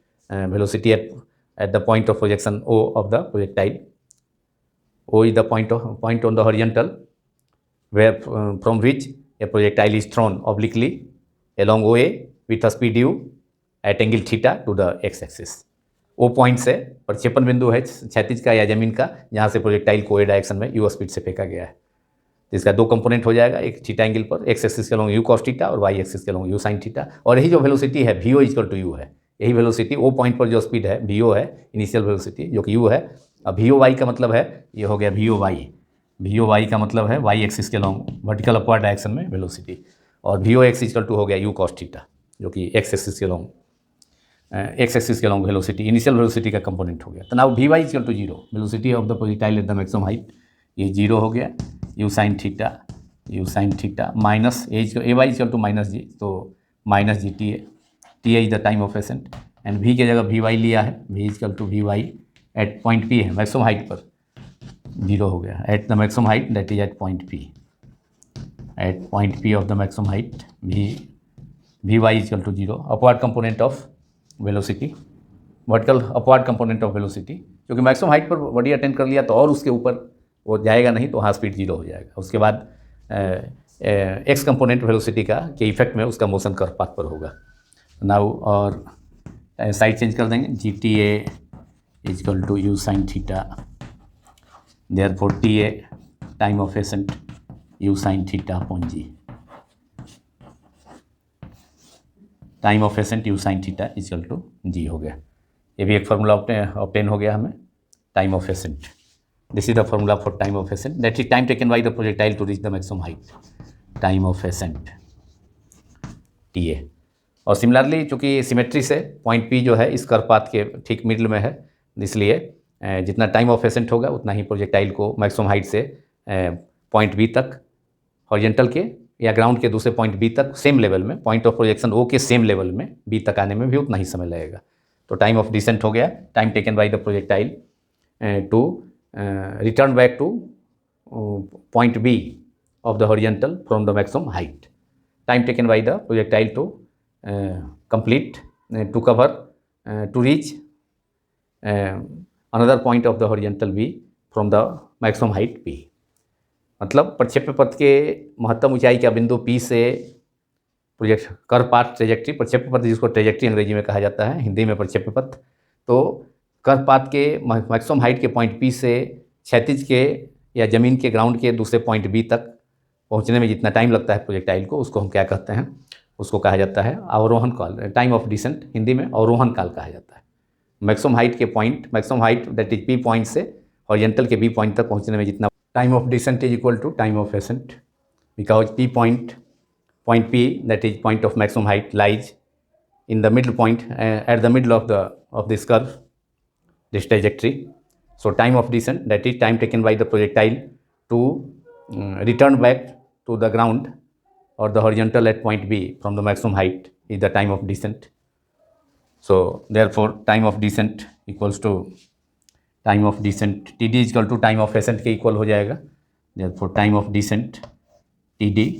the point of projection o of the projectile. O is the point on the horizontal where from which a projectile is thrown obliquely along OA with a speed u at angle theta to the x-axis। O point से प्रक्षेपण बिंदु है क्षैतिज का या जमीन का, जहाँ से प्रोजेक्टाइल को ए डायरेक्शन में यू स्पीड से फेंका गया है। इसका दो कंपोनेंट हो जाएगा, एक थीटा एंगल पर एक्स एक्सिस के लॉन्ग यू कॉस थीटा और वाई एक्सिस के लॉन्ग यू साइन थीटा, और यही जो वेलोसिटी है V O equal to you है, यही वेलोसिटी ओ पॉइंट पर जो स्पीड है वी ओ है इनिशियल वेलोसिटी, जो कि यू है। अब वी ओ वाई का मतलब है, ये हो गया वी ओ वाई, वी ओ वाई का मतलब है वाई एक्सिस के लॉन्ग वर्टिकल अपवर्ड डायरेक्शन में वेलोसिटी, और v O x equal to हो गया यू कॉस थीटा, जो कि एक्स एक्सिस के लॉन्ग वेलोसिटी, इनिशियल वेलोसिटी का कंपोनेंट हो गया। तो now we Y equal to zero, velocity of the projectile at the maximum height, ये जीरो हो गया, u sine theta minus A Y equal to minus g, तो minus ji t a is the time of ascent, and v की जगह v y लिया है, v equal to v y at point p है maximum height पर, zero हो गया, at the maximum height that is at point p of the maximum height, v Y equal to zero, upward component of velocity, vertical upward component of velocity, क्योंकि maximum height पर body attend कर लिया तो और उसके ऊपर वो जाएगा नहीं, तो हाँ स्पीड जीरो हो जाएगा। उसके बाद एक्स कंपोनेंट वेलोसिटी का के इफेक्ट में उसका मोशन कर्व पाथ पर होगा। नाउ और साइड चेंज कर देंगे, g t a equal to you sine theta, therefore TA time of ascent u sin theta upon g, time of ascent U sine theta equal to G हो गया। ये भी एक फार्मूला ऑब्टेन हो गया हमें, time of ascent, this is the formula for time of ascent, that is time taken by the projectile to reach the maximum height, time of ascent TA। और similarly चूँकि सिमेट्री से point P जो है इस curve path के ठीक middle में है, इसलिए जितना टाइम ऑफ एसेंट होगा उतना ही प्रोजेक्टाइल को मैक्सिमम हाइट से पॉइंट बी तक, हॉरिजॉन्टल के या ग्राउंड के दूसरे पॉइंट बी तक सेम लेवल में, पॉइंट ऑफ प्रोजेक्शन ओ के सेम लेवल में बी तक आने में भी उतना ही समय लगेगा। तो टाइम ऑफ डिसेंट हो गया, time taken by the projectile to return back to point B of the horizontal from the maximum height, time taken by the projectile to complete to cover to reach another point of the horizontal b from the maximum height P। मतलब प्रक्षेप्य पथ के महत्तम ऊंचाई का बिंदु P से project curve path trajectory, प्रक्षेप्य पथ जिसको ट्रेजेक्ट्री अंग्रेजी में कहा जाता है, हिंदी में प्रक्षेप्य पथ, तो कर्व पाथ के मैक्सिमम हाइट के पॉइंट P से क्षैतिज के या जमीन के ग्राउंड के दूसरे पॉइंट B तक पहुंचने में जितना टाइम लगता है प्रोजेक्टाइल को, उसको हम क्या कहते हैं, उसको कहा जाता है अवरोहण काल, टाइम ऑफ डिसेंट हिंदी में अवरोहण काल कहा जाता है। मैक्सिमम हाइट के point, maximum height that is p point से हॉरिजॉन्टल के बी पॉइंट तक पहुंचने में जितना time of descent is equal to time of ascent, because p point P that is point of maximum height lies in the middle point, at the middle of this curve, this trajectory. So time of descent, that is time taken by the projectile to return back to the ground or the horizontal at point B from the maximum height is the time of descent. So therefore time of descent equals to time of descent, TD is equal to time of ascent के equal हो जाएगा. Therefore time of descent TD,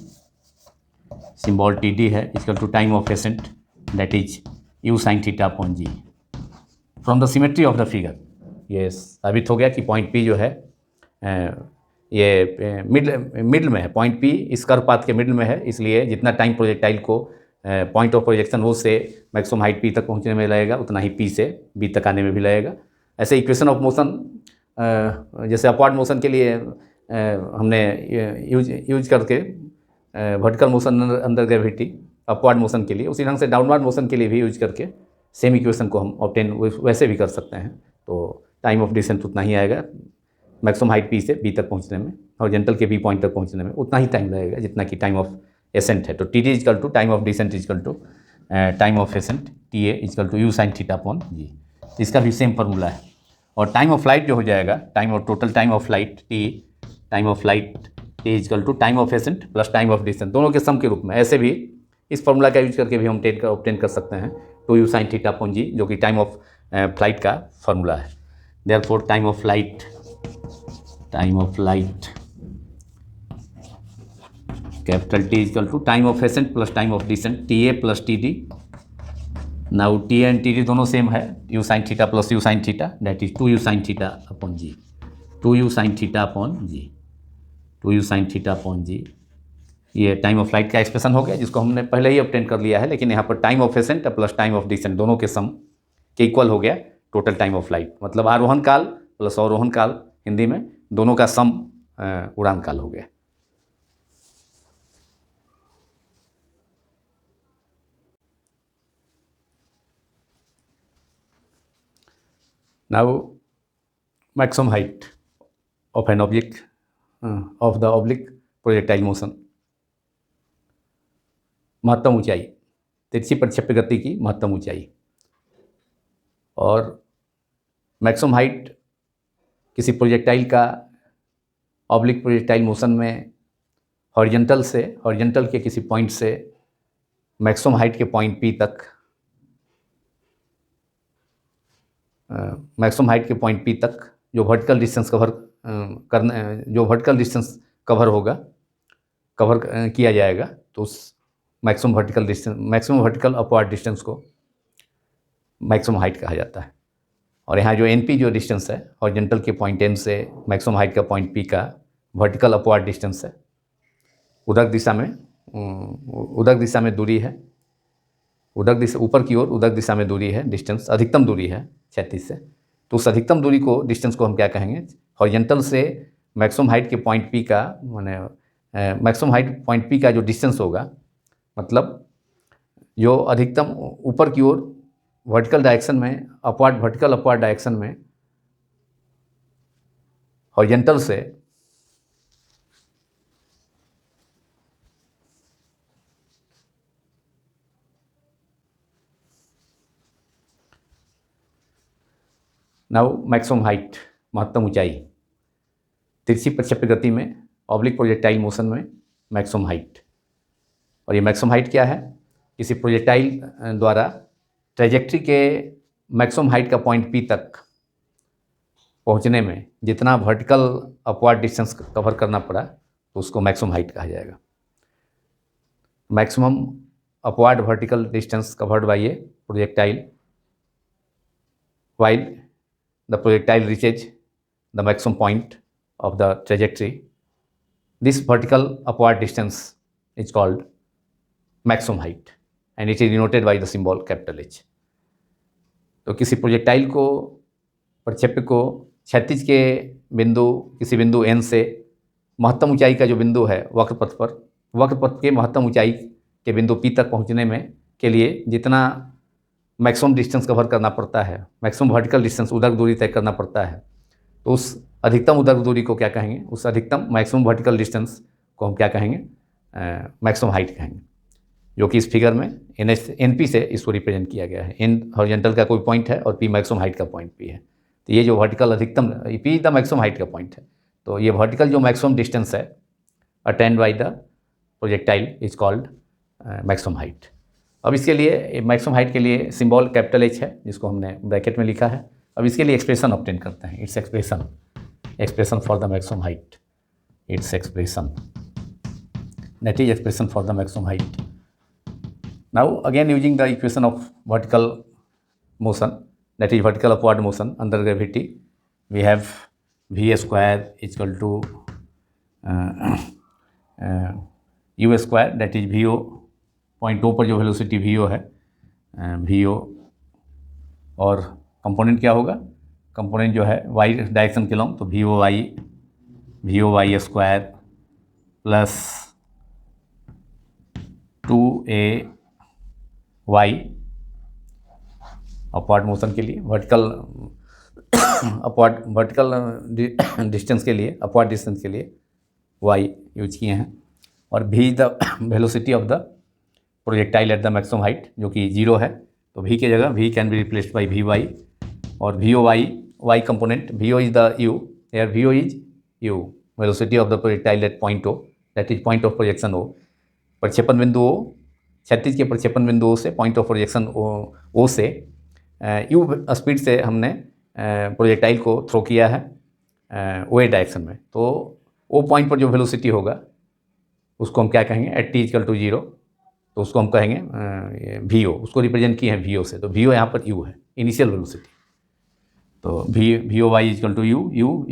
symbol TD है, equal to time of ascent that is U sin theta upon G. From the symmetry of the figure ये साबित हो गया कि point P जो है ये मिडल में है, पॉइंट P इस कर्व पाथ के मिडल में है, इसलिए जितना टाइम प्रोजेक्टाइल को पॉइंट ऑफ प्रोजेक्शन वो से मैक्सिमम हाइट P तक पहुंचने में लगेगा उतना ही P से B तक आने में भी लगेगा. ऐसे इक्वेशन ऑफ मोशन जैसे अपवर्ड मोशन के लिए हमने यूज करके vertical motion under gravity upward motion के लिए, उसी ढंग से डाउनवर्ड मोशन के लिए भी यूज करके सेम इक्वेशन को हम ऑब्टेन वैसे भी कर सकते हैं. तो टाइम ऑफ डिसेंट उतना ही आएगा, मैक्सिमम हाइट P से B तक पहुंचने में, हॉरिजॉन्टल के B पॉइंट तक पहुंचने में उतना ही टाइम लगेगा जितना कि टाइम ऑफ एसेंट है. तो TD equal to time of descent equal to time of ascent TA equal to U sin theta upon G. इसका भी सेम फार्मूला है. और टाइम ऑफ फ्लाइट जो हो जाएगा, time of total time of flight T, time of flight T equal to time of ascent plus time of descent, दोनों के sum के रूप में. ऐसे भी इस फार्मूला का यूज करके भी हम ऑब्टेन कर सकते हैं 2U sin theta upon G, जो कि टाइम ऑफ फ्लाइट का फार्मूला है. Therefore time of flight capital T equal to time of ascent plus time of descent TA plus TD. Now TA and TD दोनों same है, U sin theta plus U sin theta that is 2U sin theta upon G, 2U sin theta upon G, 2U sin theta upon G. ये time of flight का expression हो गया जिसको हमने पहले ही obtain कर लिया है, लेकिन यहाँ पर time of ascent plus time of descent दोनों के सम के इक्वल हो गया टोटल टाइम ऑफ फ्लाइट. मतलब आरोहण काल प्लस अवरोहण काल हिंदी में दोनों का सम उड़ान काल हो गया. Now maximum height of an object of the oblique projectile motion. महत्तम ऊंचाई, तिरछी प्रक्षेप्य गति की महत्तम ऊंचाई. और मैक्सिमम हाइट किसी प्रोजेक्टाइल का ऑब्लिक प्रोजेक्टाइल मोशन में हॉरिजॉन्टल के किसी पॉइंट से मैक्सिमम हाइट के पॉइंट P तक, मैक्सिमम हाइट के पॉइंट P तक जो वर्टिकल डिस्टेंस कवर होगा, कवर किया जाएगा, तो उस मैक्सिमम वर्टिकल अपवर्ड डिस्टेंस को मैक्सिमम हाइट कहा जाता है. और यहाँ जो NP जो डिस्टेंस है हॉरिजॉन्टल के पॉइंट N से मैक्सिमम हाइट का पॉइंट P का वर्टिकल अपवर्ड डिस्टेंस है. उदक दिशा में दूरी है, ऊपर की ओर उदक दिशा में दूरी है, डिस्टेंस अधिकतम दूरी है क्षैतिज से. तो उस अधिकतम दूरी को डिस्टेंस को हम क्या कहेंगे, हॉरिजॉन्टल से मैक्सिमम हाइट के पॉइंट P का माने मैक्सिमम हाइट पॉइंट P का जो डिस्टेंस होगा, मतलब जो अधिकतम ऊपर की ओर वर्टिकल डायरेक्शन में वर्टिकल अपवर्ड डायरेक्शन में हॉरिजॉन्टल से नाउ मैक्सिमम हाइट महत्तम ऊंचाई, तिरछी प्रक्षेप्य गति में ऑब्लिक प्रोजेक्टाइल मोशन में मैक्सिमम हाइट. और ये मैक्सिमम हाइट क्या है, किसी प्रोजेक्टाइल द्वारा ट्रेजेक्ट्री के मैक्सिमम हाइट का पॉइंट P तक पहुंचने में जितना वर्टिकल अपवर्ड डिस्टेंस कवर करना पड़ा तो उसको मैक्सिमम हाइट कहा जाएगा. Maximum upward vertical distance covered by a projectile while the projectile reaches the maximum point of the trajectory. This vertical upward distance is called maximum height and it is denoted by the symbol capital H. तो किसी projectile को, प्रक्षेप्य को क्षैतिज के किसी बिंदु N से महत्तम ऊंचाई का जो बिंदु है वक्रपथ के महत्तम ऊंचाई के बिंदु P तक पहुंचने में के लिए जितना मैक्सिमम डिस्टेंस कवर करना पड़ता है, मैक्सिमम वर्टिकल डिस्टेंस उदक दूरी तय करना पड़ता है, तो उस अधिकतम उदक दूरी को क्या कहेंगे, उस अधिकतम मैक्सिमम वर्टिकल डिस्टेंस को हम क्या कहेंगे, मैक्सिमम हाइट कहेंगे, जो कि इस फिगर में NP से इसको रिप्रेजेंट किया गया है। N हॉरिजॉन्टल का कोई पॉइंट है और P मैक्सिमम हाइट का पॉइंट P है। तो ये जो वर्टिकल अधिकतम P द मैक्सिमम हाइट का पॉइंट है, तो ये वर्टिकल जो मैक्सिमम डिस्टेंस है attend bye the projectile is called maximum height. अब इसके लिए मैक्सिमम हाइट के लिए सिंबल कैपिटल H है, जिसको हमने ब्रैकेट में लिखा है। अब इसके लिए एक्सप्रेशन ऑब्टेन करते हैं। Its expression for the maximum height, its expression that is expression for the maximum height. Now again using the equation of vertical motion, that is vertical upward motion under gravity, we have v square is equal to u square, that is vo, point O पर जो velocity vo है, vo, और component क्या होगा, component जो है y direction के long, तो vo y square plus 2ay upward motion के लिए, वर्टिकल डिस्टेंस के लिए, अपवार्ड डिस्टेंस के लिए y यूज किए हैं, और v the velocity of the projectile at the maximum height, जो कि 0 है, तो v की जगह v can be replaced by vy, और y component, vo is the u, here vo is u, velocity of the projectile at point O, that is point of projection O, प्रक्षेपण बिंदु O, क्षैतिज के प्रक्षेपण बिंदु O से, point of projection O से u speed से हमने प्रोजेक्टाइल को थ्रो किया है OA डायरेक्शन में, तो O पॉइंट पर जो वेलोसिटी होगा उसको हम क्या कहेंगे, एट t इक्वल टू 0, तो उसको हम कहेंगे vo, उसको रिप्रेजेंट किए हैं vo से, तो vo यहाँ पर u है, इनिशियल वेलोसिटी, तो vo y equal to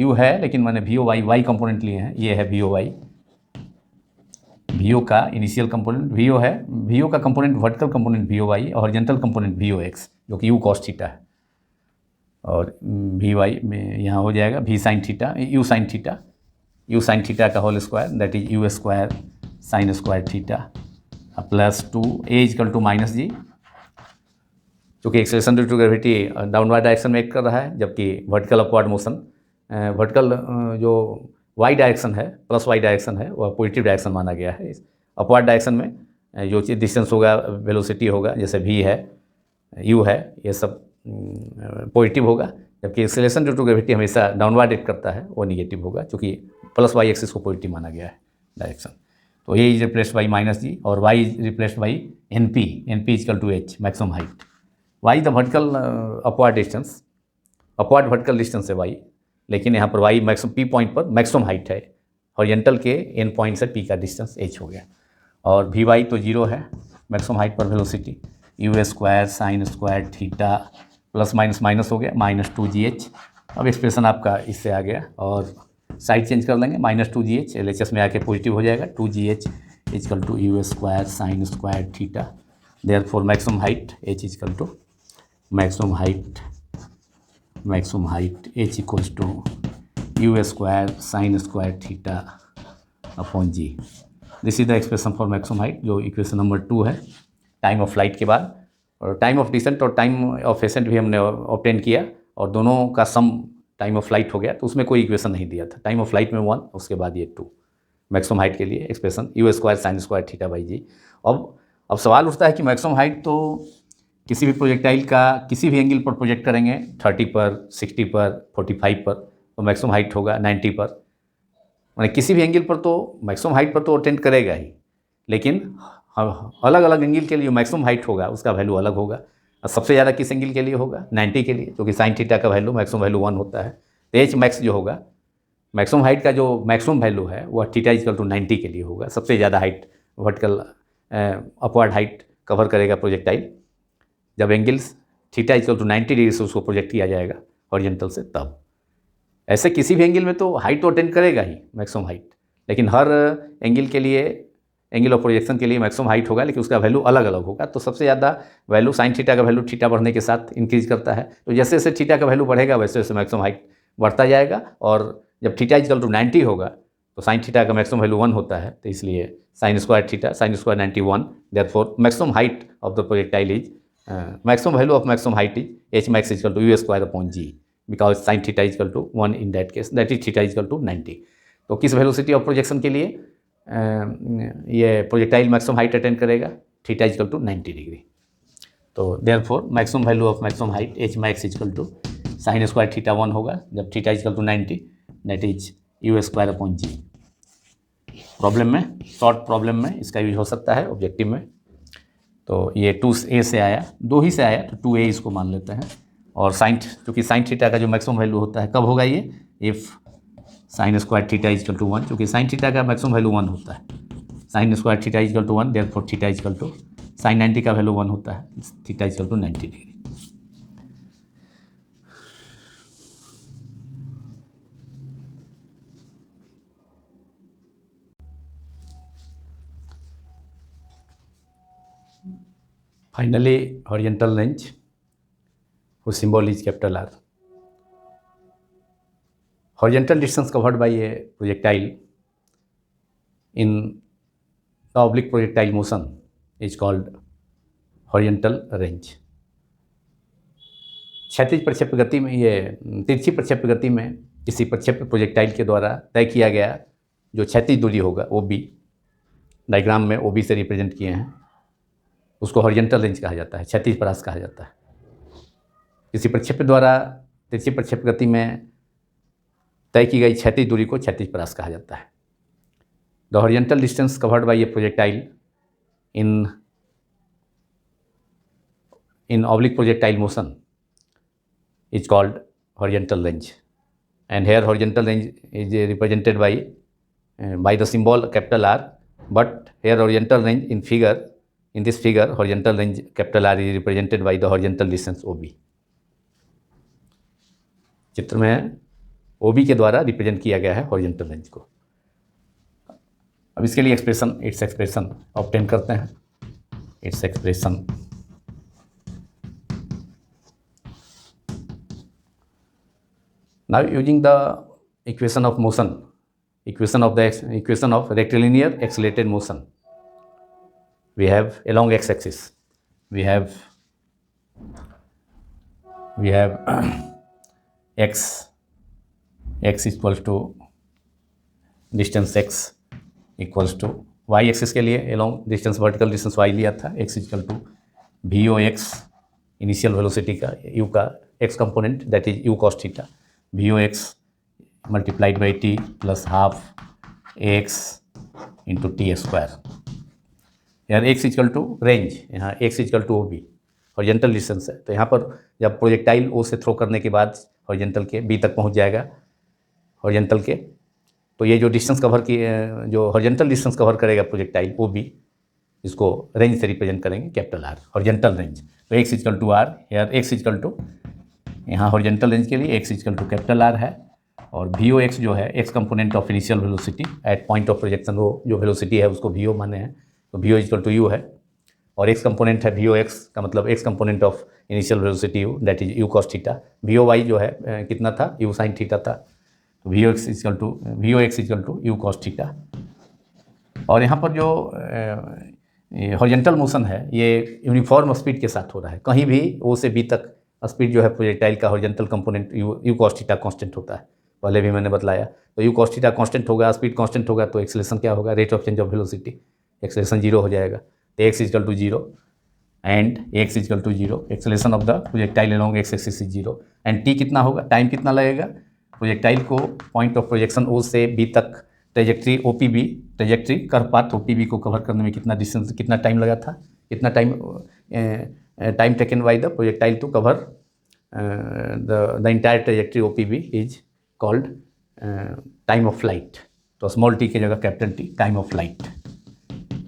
u है, लेकिन मैंने vo y कंपोनेंट लिए हैं, ये है vo y, vo का इनिशियल कंपोनेंट vo है, vo का component vertical component vo y और हॉरिजॉन्टल कंपोनेंट vo x, जो कि u cos थीटा है, और vy में यहाँ हो जाएगा v sin theta, u sin theta का whole square, that is u square sine square theta plus 2a equal to minus G, चूँकि acceleration due to gravity downward direction में act कर रहा है, जबकि वर्टिकल अपवर्ड मोशन, वर्टिकल जो y direction है, plus y direction है, वह पॉजिटिव डायरेक्शन माना गया है। अपवर्ड डायरेक्शन में जो चीज़ डिस्टेंस होगा, वेलोसिटी होगा, जैसे v है, u है, ये सब पॉजिटिव होगा, जबकि एक्सेलरेशन ड्यू टू ग्रेविटी हमेशा डाउनवर्ड एक्ट करता है, वो निगेटिव होगा, क्योंकि प्लस y एक्सिस को पॉजिटिव माना गया है डायरेक्शन। तो ये इज रिप्लेस्ड बाई माइनस जी, और y is replaced by NP equal to h maximum height, y the vertical upward vertical distance है y, लेकिन यहाँ पर y मैक्सिमम P पॉइंट पर मैक्सिमम हाइट है, हॉरिजॉन्टल के N पॉइंट से P का डिस्टेंस h हो गया, और vy तो 0 है, मैक्सिमम हाइट पर velocity, u square sine square theta plus minus minus हो गया, माइनस 2gh। अब एक्सप्रेशन आपका इससे आ गया, और साइड चेंज कर लेंगे, माइनस 2gh LHS में आके पॉजिटिव हो जाएगा, 2gh equal to u square sine square theta, therefore maximum height h equal to maximum height h equals to u square sine square theta upon g। This is the expression for maximum height, जो equation number 2 है time of flight के बाद, और time of descent और time of ascent भी हमने obtain किया, और दोनों का सम टाइम ऑफ फ्लाइट हो गया, तो उसमें कोई इक्वेशन नहीं दिया था, टाइम ऑफ फ्लाइट में 1, उसके बाद ये 2, मैक्सिमम हाइट के लिए expression u square sine square theta by G. अब सवाल उठता है कि मैक्सिमम हाइट तो किसी भी प्रोजेक्टाइल का किसी भी एंगल पर प्रोजेक्ट करेंगे, 30 पर, 60 पर, 45 पर, तो मैक्सिमम हाइट होगा 90 पर, मैंने किसी भी एंगल पर तो मैक्सिमम हाइट पर तो अटेंड करेगा ही, लेकिन अलग अलग एंगल के लिए मैक्सिमम हाइट होगा, उसका वैल्यू अलग होगा। सबसे ज़्यादा किस एंगल के लिए होगा, 90 के लिए, क्योंकि साइन थीटा का वैल्यू मैक्सिमम वैल्यू 1 होता है, तो एच मैक्स जो होगा, मैक्सिमम हाइट का जो मैक्सिमम वैल्यू है वह थीटा इक्वल टू 90 के लिए होगा। सबसे ज़्यादा height vertical upward height cover करेगा प्रोजेक्टाइल, जब angles theta equal to 90 degree से उसको प्रोजेक्ट किया जाएगा हॉरिजॉन्टल से, तब ऐसे किसी भी एंगल में तो हाइट तो अटेंड करेगा ही मैक्सिमम हाइट, लेकिन हर एंगल के लिए, एंगल ऑफ प्रोजेक्शन के लिए मैक्सिमम हाइट होगा, लेकिन उसका वैल्यू अलग अलग होगा। तो सबसे ज़्यादा वैल्यू साइन थीटा का वैल्यू थीटा बढ़ने के साथ इंक्रीज करता है, तो जैसे जैसे थीटा का वैल्यू बढ़ेगा वैसे वैसे मैक्सिमम हाइट बढ़ता जाएगा, और जब थीटा इक्वल टू 90 होगा तो साइन थीटा का मैक्सिमम वैल्यू 1 होता है, तो इसलिए sign square theta, sine square 91, therefore maximum height of the projectile is maximum value of maximum height is h max is equal to u square upon g, because sin theta is equal to 1 in that case, that is theta is equal to 90. तो किस velocity of projection के लिए ये projectile maximum height attend करेगा, theta is equal to 90 degree. तो therefore maximum value of maximum height h max is equal to sine square theta 1 होगा जब theta is equal to 90, that is u square upon g. Problem में, short problem में इसका use हो सकता है, objective में. तो ये 2a से आया, 2 ही से आया तो 2a इसको मान लेते हैं. और साइन, क्योंकि साइन थीटा का जो मैक्सिमम वैल्यू होता है कब होगा ये, if sine square theta is equal to 1, क्योंकि साइन थीटा का मैक्सिमम वैल्यू 1 होता है. Sine square theta is equal to 1, therefore theta is equal to sine 90 का वैल्यू 1 होता है, theta is equal to 90 degree. Finally, horizontal range, whose symbol is capital R. Horizontal distance covered by a projectile in the oblique projectile motion is called horizontal range. क्षैतिज प्रक्षेप्य गति में, ये तिरछी प्रक्षेप्य गति में किसी प्रक्षेप्य प्रोजेक्टाइल के द्वारा तय किया गया जो क्षैतिज दूरी होगा, OB, डायग्राम में OB से रिप्रेजेंट किए हैं, उसको हॉरिजॉन्टल रेंज कहा जाता है, क्षैतिज परास कहा जाता है. किसी प्रक्षेप्य द्वारा तिरछी प्रक्षेप्य गति में तय की गई क्षैतिज दूरी को क्षैतिज परास कहा जाता है. The horizontal distance covered by a projectile in oblique projectile motion is called horizontal range. And here horizontal range is represented by the symbol capital R, but here horizontal range in figure, in this figure horizontal range capital R is represented by the horizontal distance OB. चित्र में OB के द्वारा represent किया गया है horizontal range को. अब इसके लिए एक्सप्रेशन, इट्स एक्सप्रेशन ऑब्टेन करते हैं. Its expression now using the equation of motion, equation of rectilinear accelerated motion. We have along x-axis, we have x equals to distance x equals to y-axis के लिए along distance, vertical distance y लिया था, x equal to vox initial velocity का u का x component, that is u cos theta, vox multiplied by t plus half ax into t square. यार x equal to range, यहाँ x equal to OB horizontal distance है. तो यहाँ पर जब projectile O से थ्रो करने के बाद हॉरिजॉन्टल के B तक पहुँच जाएगा हॉरिजॉन्टल के, तो ये जो डिस्टेंस कवर की, जो हॉरिजॉन्टल डिस्टेंस कवर करेगा प्रोजेक्टाइल OB, इसको रेंज से रिप्रेजेंट करेंगे कैपिटल R, हॉरिजॉन्टल रेंज. तो x इक्वल टू R, यार x इक्वल टू, यहाँ हॉरिजॉन्टल रेंज के लिए x equal to capital R है, और vox जो है x component of initial velocity at point of projection, वो जो वेलोसिटी है उसको vo माने हैं, तो vo इक्वल टू u है, और x कंपोनेंट है vox का मतलब x component of initial velocity u, that is u cos theta. voy जो है कितना था, u sin थीटा था, तो vox equal to u cos theta. और यहाँ पर जो हॉरिजॉन्टल मोशन है ये यूनिफॉर्म स्पीड के साथ हो रहा है. कहीं भी O से B तक स्पीड जो है प्रोजेक्टाइल का horizontal component u cos theta constant होता है, पहले भी मैंने बतलाया. तो u cos थीटा कांस्टेंट होगा, स्पीड कांस्टेंट होगा, तो एक्सेलरेशन क्या होगा, rate of change of velocity, acceleration 0 हो जाएगा. तो x equal to 0 and x equal to 0, acceleration of the projectile along x axis is 0. एंड t कितना होगा, टाइम कितना लगेगा, प्रोजेक्टाइल को पॉइंट ऑफ प्रोजेक्शन O से B तक trajectory OPB, trajectory curve path OPB को कवर करने में कितना डिस्टेंस, कितना टाइम लगा था, कितना time taken by the projectile to cover the entire trajectory OPB is called time of flight. तो स्मॉल t की जगह capital T, time of flight.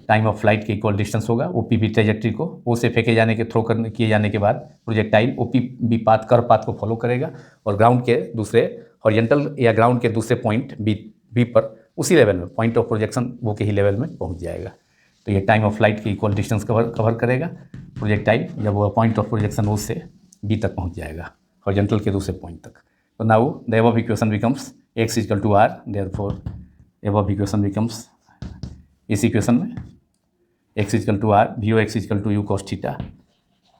Time of flight के इक्वल डिस्टेंस होगा OPB ट्रेजेक्ट्री को O से फेंके जाने के, थ्रो करने किए जाने के बाद projectile OPB path, curve path को फॉलो करेगा और ग्राउंड के दूसरे हॉरिजॉन्टल या ग्राउंड के दूसरे पॉइंट B पर उसी लेवल में, पॉइंट ऑफ प्रोजेक्शन वो के ही लेवल में पहुंच जाएगा. तो ये टाइम ऑफ फ्लाइट के इक्वल डिस्टेंस कवर करेगा प्रोजेक्टाइल जब वो पॉइंट ऑफ प्रोजेक्शन O से B तक पहुँच जाएगा, हॉरिजॉन्टल के दूसरे पॉइंट तक. तो now the above equation becomes x equal to R, therefore above equation becomes, इस इक्वेशन में x is equal to R V O X is equal to you cos theta,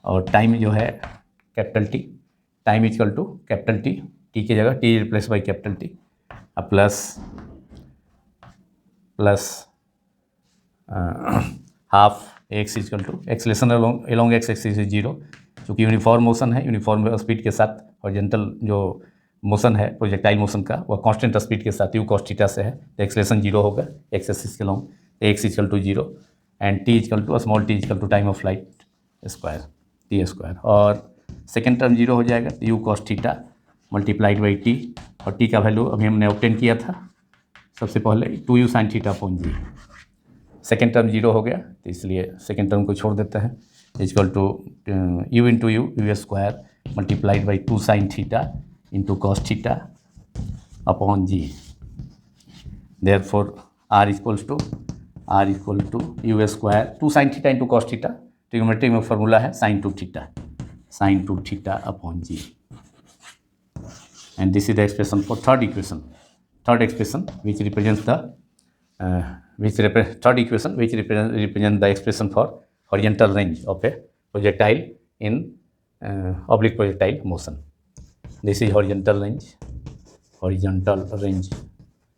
और टाइम जो है capital T, time is equal to capital T, T की जगह T replace by capital T, अब plus half X is equal to acceleration along X axis is zero, चूँकि uniform motion है, uniform speed के साथ हॉरिजॉन्टल जो मोशन है प्रोजेक्टाइल मोशन का वह कांस्टेंट स्पीड के साथ यू कॉस थीटा से है, तो एक्सलेशन जीरो होगा एक्स एक्सिस के along, x is equal to zero and t equal to small t equal to time of flight square t square, और सेकेंड टर्म जीरो हो जाएगा, तो u cos theta multiplied by t, और t का value अभी हमने obtain किया था सबसे पहले 2u sine theta upon g. Second term zero हो गया, तो इसलिए सेकेंड टर्म को छोड़ देते हैं, equal to u into u square multiplied by 2 sine theta into cos theta upon g. Therefore R equal to u square 2 sine theta into cos theta, trigonometry में formula है sine two theta upon g, and this is the expression for third expression which represents the represent the expression for horizontal range of a projectile in oblique projectile motion. This is horizontal range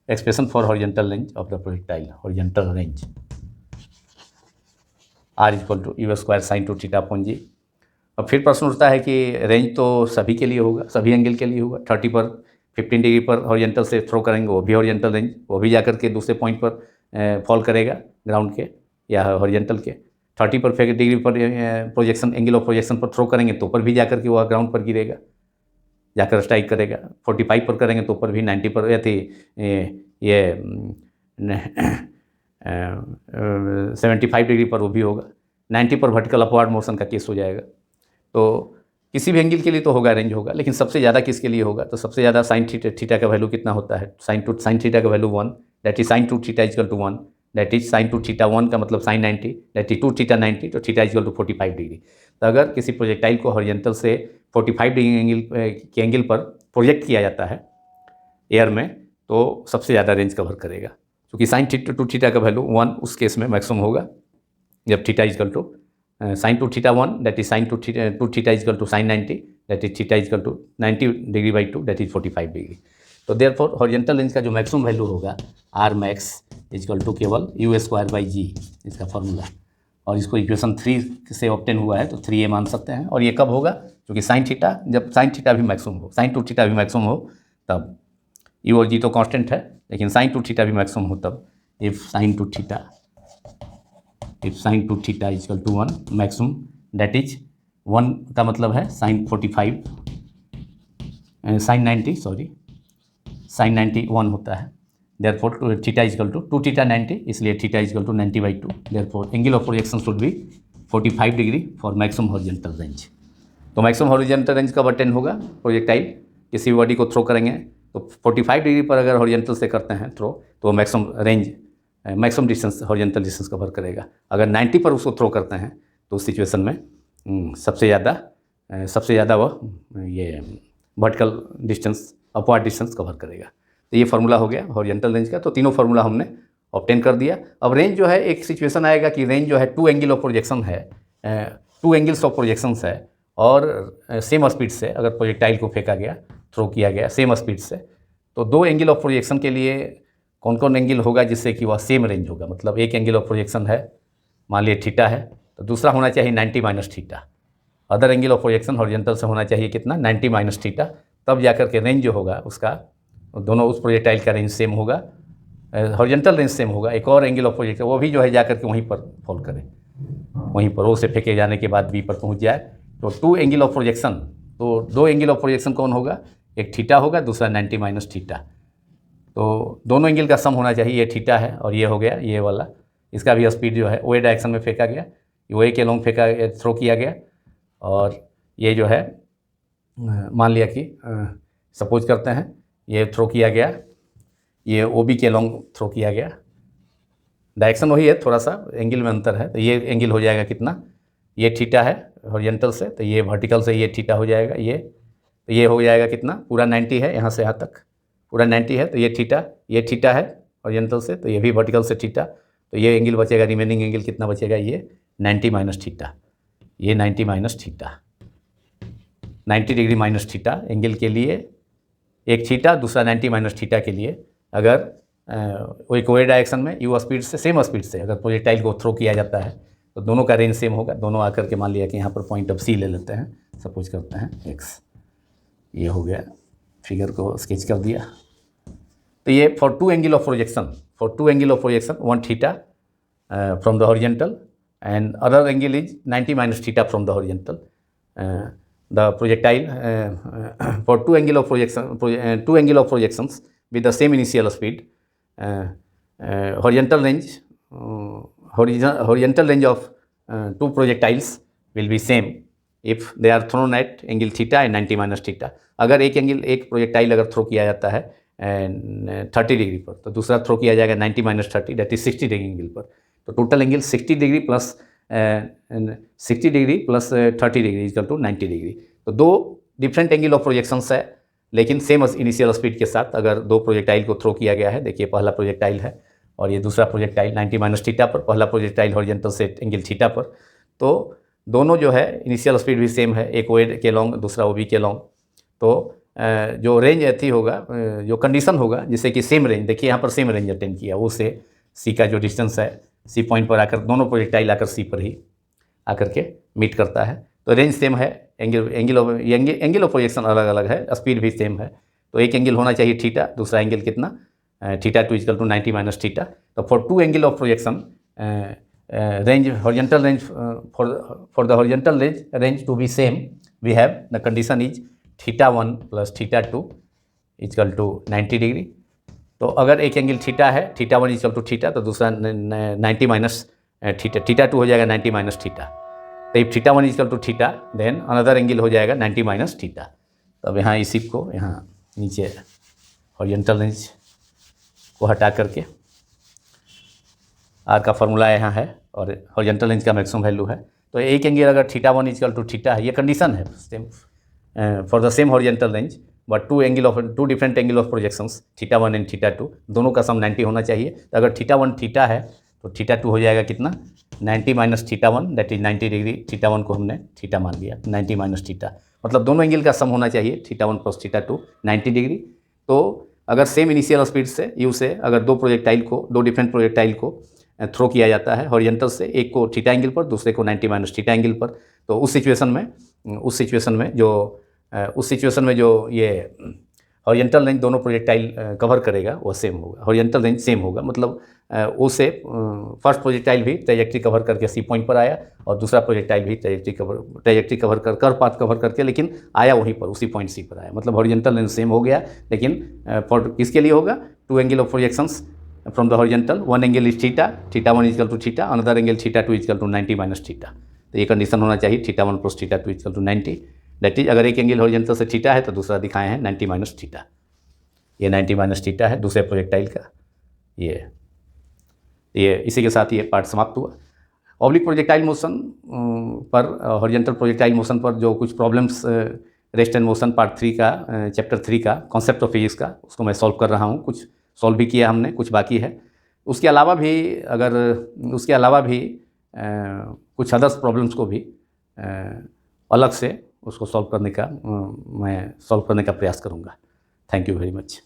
expression for horizontal range of the projectile, horizontal range r equal to u square sin 2 theta upon g। अब फिर प्रश्न उठता है कि range तो सभी के लिए होगा, सभी एंगल के लिए होगा, 30 पर 15 डिग्री पर हॉरिजॉन्टल से थ्रो करेंगे वो भी हॉरिजॉन्टल रेंज, वो भी जाकर के दूसरे पॉइंट पर फॉल करेगा ग्राउंड के या हॉरिजॉन्टल के, 30 पर डिग्री पर प्रोजेक्शन एंगल ऑफ प्रोजेक्शन पर थ्रो करेंगे तो ऊपर भी जाकर के वह ग्राउंड पर गिरेगा, जाकर स्ट्राइक करेगा, 45 पर करेंगे तो ऊपर भी 90 पर या थी ये 75 डिग्री पर वो भी होगा, 90 पर वर्टिकल अपवार्ड मोशन का केस हो जाएगा। तो किसी भी एंगल के लिए तो होगा रेंज होगा, लेकिन सबसे ज़्यादा किसके लिए होगा, तो सबसे ज़्यादा साइन थीटा का वैल्यू कितना होता है, साइन थीटा का value 1, that is sine 2 theta is equal to 1, that is sine 2 theta 1 का मतलब साइन 90, दैट इज 2 थीटा 90, तो थीटा इजकल टू 45 डिग्री। तो अगर किसी प्रोजेक्टाइल को हॉरिजॉन्टल से 45 डिग्री के एंगल पर प्रोजेक्ट किया जाता है एयर में, तो सबसे ज़्यादा रेंज कवर करेगा, क्योंकि साइन 2 थीटा का वैल्यू 1 उस केस में मैक्सिमम होगा जब theta is equal to sin 2 theta 1, that is sin 2 theta is equal to sin 90, that is theta is equal to 90 degree by 2, that is 45 degree. तो therefore horizontal range का जो maximum value होगा R max is equal to केवल you square by जी, इसका formula, और इसको equation 3 से obtain हुआ है तो 3a मान सकते हैं। और ये कब होगा, क्योंकि साइन थीटा, जब साइन थीटा भी मैक्सिमम हो, साइन 2 थीटा भी मैक्सिमम हो तब, यू और जी तो कांस्टेंट है, लेकिन साइन 2 थीटा भी मैक्सिमम हो तब, if sine 2 theta is equal to 1 maximum, that is 1 का मतलब है साइन 45 साइन 90 1 होता है, therefore theta is equal to 2 theta 90, इसलिए theta is equal to 90 by 2, therefore angle of projection should be 45 degree for maximum horizontal range. तो maximum horizontal range कब attend होगा, projectile किसी बॉडी को थ्रो करेंगे तो 45 डिग्री पर अगर हॉरिजॉन्टल से करते हैं थ्रो तो maximum range, maximum distance horizontal distance cover करेगा। अगर 90 पर उसको थ्रो करते हैं तो उस सिचुएशन में सबसे ज़्यादा वह ये vertical distance, upward distance cover करेगा। तो ये फार्मूला हो गया हॉरिजॉन्टल रेंज का। तो तीनों फार्मूला हमने ऑब्टेन कर दिया। अब रेंज जो है, एक सिचुएशन आएगा कि रेंज जो है 2 एंगल ऑफ प्रोजेक्शन है, 2 एंगल्स ऑफ प्रोजेक्शंस है, और सेम स्पीड से अगर प्रोजेक्टाइल को फेंका गया, थ्रो किया गया सेम स्पीड से, तो 2 एंगल ऑफ प्रोजेक्शन के लिए कौन कौन एंगल होगा जिससे कि वह सेम रेंज होगा। मतलब एक एंगल ऑफ प्रोजेक्शन है, मान लिया थीटा है, तो दूसरा होना चाहिए 90 minus theta. Other angle of projection horizontal से होना चाहिए कितना, 90 माइनस थीटा। तब जाकर के रेंज जो होगा उसका, दोनों उस प्रोजेक्टाइल का रेंज सेम होगा, हॉरिजॉन्टल रेंज सेम होगा। एक और एंगल ऑफ प्रोजेक्शन वो भी जो है जाकर के वहीं पर फॉल करे, वहीं पर ओ से फेंके जाने के बाद बी पर पहुँच जाए। तो 2 एंगल ऑफ प्रोजेक्शन, तो 2 एंगल ऑफ प्रोजेक्शन कौन होगा, एक थीटा होगा, दूसरा 90 माइनस थीटा। तो दोनों एंगल का सम होना चाहिए। ये थीटा है और ये हो गया ये वाला, इसका भी स्पीड जो है ओ ए डायरेक्शन में फेंका गया, ओ ए के लॉन्ग फेंका, थ्रो किया गया। और ये जो है मान लिया कि सपोज करते हैं ये थ्रो किया गया, ये ओ बी के लॉन्ग थ्रो किया गया, डायरेक्शन वही है, थोड़ा सा एंगल में अंतर है। तो ये एंगल हो जाएगा कितना, ये थीटा है हॉरिजॉन्टल से, तो ये वर्टिकल से ये थीटा हो जाएगा, ये हो जाएगा कितना, पूरा 90 है, यहाँ से यहाँ तक पूरा 90 है, तो ये थीटा है, हॉरिजॉन्टल से, तो ये भी वर्टिकल से थीटा, तो ये एंगल बचेगा, रिमेनिंग एंगल कितना बचेगा, ये 90 माइनस थीटा, ये 90 minus theta, 90 degree minus theta angle के लिए एक थीटा, दूसरा 90 माइनस थीटा के लिए। अगर वो एक वे डायरेक्शन में यू स्पीड से, सेम स्पीड से अगर प्रोजेक्टाइल को थ्रो किया जाता है तो दोनों का रेंज सेम होगा। दोनों आकर के मान लिया कि यहाँ पर पॉइंट ऑफ सी ले लेते हैं, सपोज करते हैं एक्स, ये हो गया, फिगर को स्केच कर दिया। तो ये for two angle of projection, one theta from the horizontal and other angle is 90 minus theta from the horizontal. The projectile for two angle of projections with the same initial speed, horizontal range of two projectiles will be same if they are thrown at angle theta and 90 minus theta. अगर एक projectile अगर throw किया जाता है 30 degree पर, तो दूसरा throw किया जाएगा 90 minus 30, that is 60 degree angle पर। तो total angle 60 degree plus 30 degree equal to 90 degree. तो दो डिफरेंट एंगल ऑफ प्रोजेक्शंस है, लेकिन सेम इनिशियल स्पीड के साथ अगर दो प्रोजेक्टाइल को थ्रो किया गया है। देखिए पहला प्रोजेक्टाइल है और ये दूसरा प्रोजेक्टाइल 90 माइनस थीटा पर, पहला प्रोजेक्टाइल हॉरिजॉन्टल से एंगल थीटा पर। तो दोनों जो है इनिशियल स्पीड भी सेम है, एक ओ के लॉन्ग, दूसरा ओ बी के लॉन्ग। तो जो रेंज थी होगा, जो कंडीशन होगा, जिससे कि सेम रेंज, देखिए यहाँ पर सेम रेंज अटेंड किया, वो से सी का जो डिस्टेंस है, सी पॉइंट पर आकर दोनों प्रोजेक्टाइल आकर सी पर ही आकर के मीट करता है। तो रेंज सेम है, एंगल ऑफ प्रोजेक्शन अलग अलग है, स्पीड भी सेम है। तो एक एंगल होना चाहिए थीटा, दूसरा एंगल कितना, theta 2 equal to 90 minus theta. तो for two angle of projection range, horizontal range, for the horizontal range to be same, we have the condition is theta 1 plus theta 2 equal to 90 degree. तो अगर एक angle theta है, theta 1 equal to theta, तो दूसरा 90 minus theta, theta 2 हो जाएगा 90 minus theta. तो if theta 1 equal to theta, then another angle हो जाएगा 90 माइनस थीटा। तो अब यहाँ इसी को यहाँ नीचे हॉरिजॉन्टल रेंज को हटा करके आर का फॉर्मूला यहाँ है और हॉरिजॉन्टल रेंज का मैक्सिमम वैल्यू है। तो एक एंगल अगर थीटा 1 इक्वल टू थीटा है, ये कंडीशन है same for the same horizontal range, but two different angle of projections, theta 1 and theta 2, दोनों का सम 90 होना चाहिए। तो अगर थीटा 1 थीटा है तो थीटा 2 हो जाएगा कितना, 90 minus theta 1, that is 90 degree. Theta 1 को हमने थीटा मान लिया, 90 माइनस थीटा, मतलब दोनों एंगल का सम होना चाहिए, थीटा 1 प्लस थीटा 2, 90 डिग्री। तो अगर सेम इनिशियल स्पीड से यू से अगर दो डिफरेंट प्रोजेक्टाइल को थ्रो किया जाता है हॉरिजॉन्टल से, एक को थीटा एंगल पर, दूसरे को 90 माइनस थीटा एंगल पर, तो उस सिचुएशन में जो ये हॉरिजॉन्टल रेंज दोनों प्रोजेक्टाइल कवर करेगा वो सेम होगा, हॉरिजॉन्टल रेंज सेम होगा। मतलब ओ से फर्स्ट प्रोजेक्टाइल भी ट्रैजेक्टरी कवर करके सी पॉइंट पर आया और दूसरा प्रोजेक्टाइल भी ट्रैजेक्टरी कवर कर पाथ कवर करके, लेकिन आया वहीं पर, उसी पॉइंट सी पर आया। मतलब हॉरिजॉन्टल रेंज सेम हो गया, लेकिन फॉर किसके लिए होगा, two angle of projections from the horizontal, one angle is theta 1 is equal to theta, another angle theta 2 is equal to 90 minus theta। तो ये कंडीशन होना चाहिए, theta 1 plus theta 2 is equal to 90, that is अगर एक angle horizontal से theta है तो दूसरा दिखाए हैं 90 माइनस थीटा। ये 90 माइनस थीटा है दूसरे प्रोजेक्टाइल का। ये इसी के साथ ये पार्ट समाप्त हुआ। ऑब्लिक प्रोजेक्टाइल मोशन पर, हॉरिजॉन्टल प्रोजेक्टाइल मोशन पर जो कुछ problems, rest and motion part 3 का, चैप्टर 3 का कॉन्सेप्ट ऑफ फिजिक्स का, उसको मैं सॉल्व कर रहा हूँ। कुछ सॉल्व भी किया हमने, कुछ बाकी है। उसके अलावा भी कुछ अदर्स प्रॉब्लम्स को भी अलग से उसको सॉल्व करने का मैं प्रयास करूँगा। Thank you very much.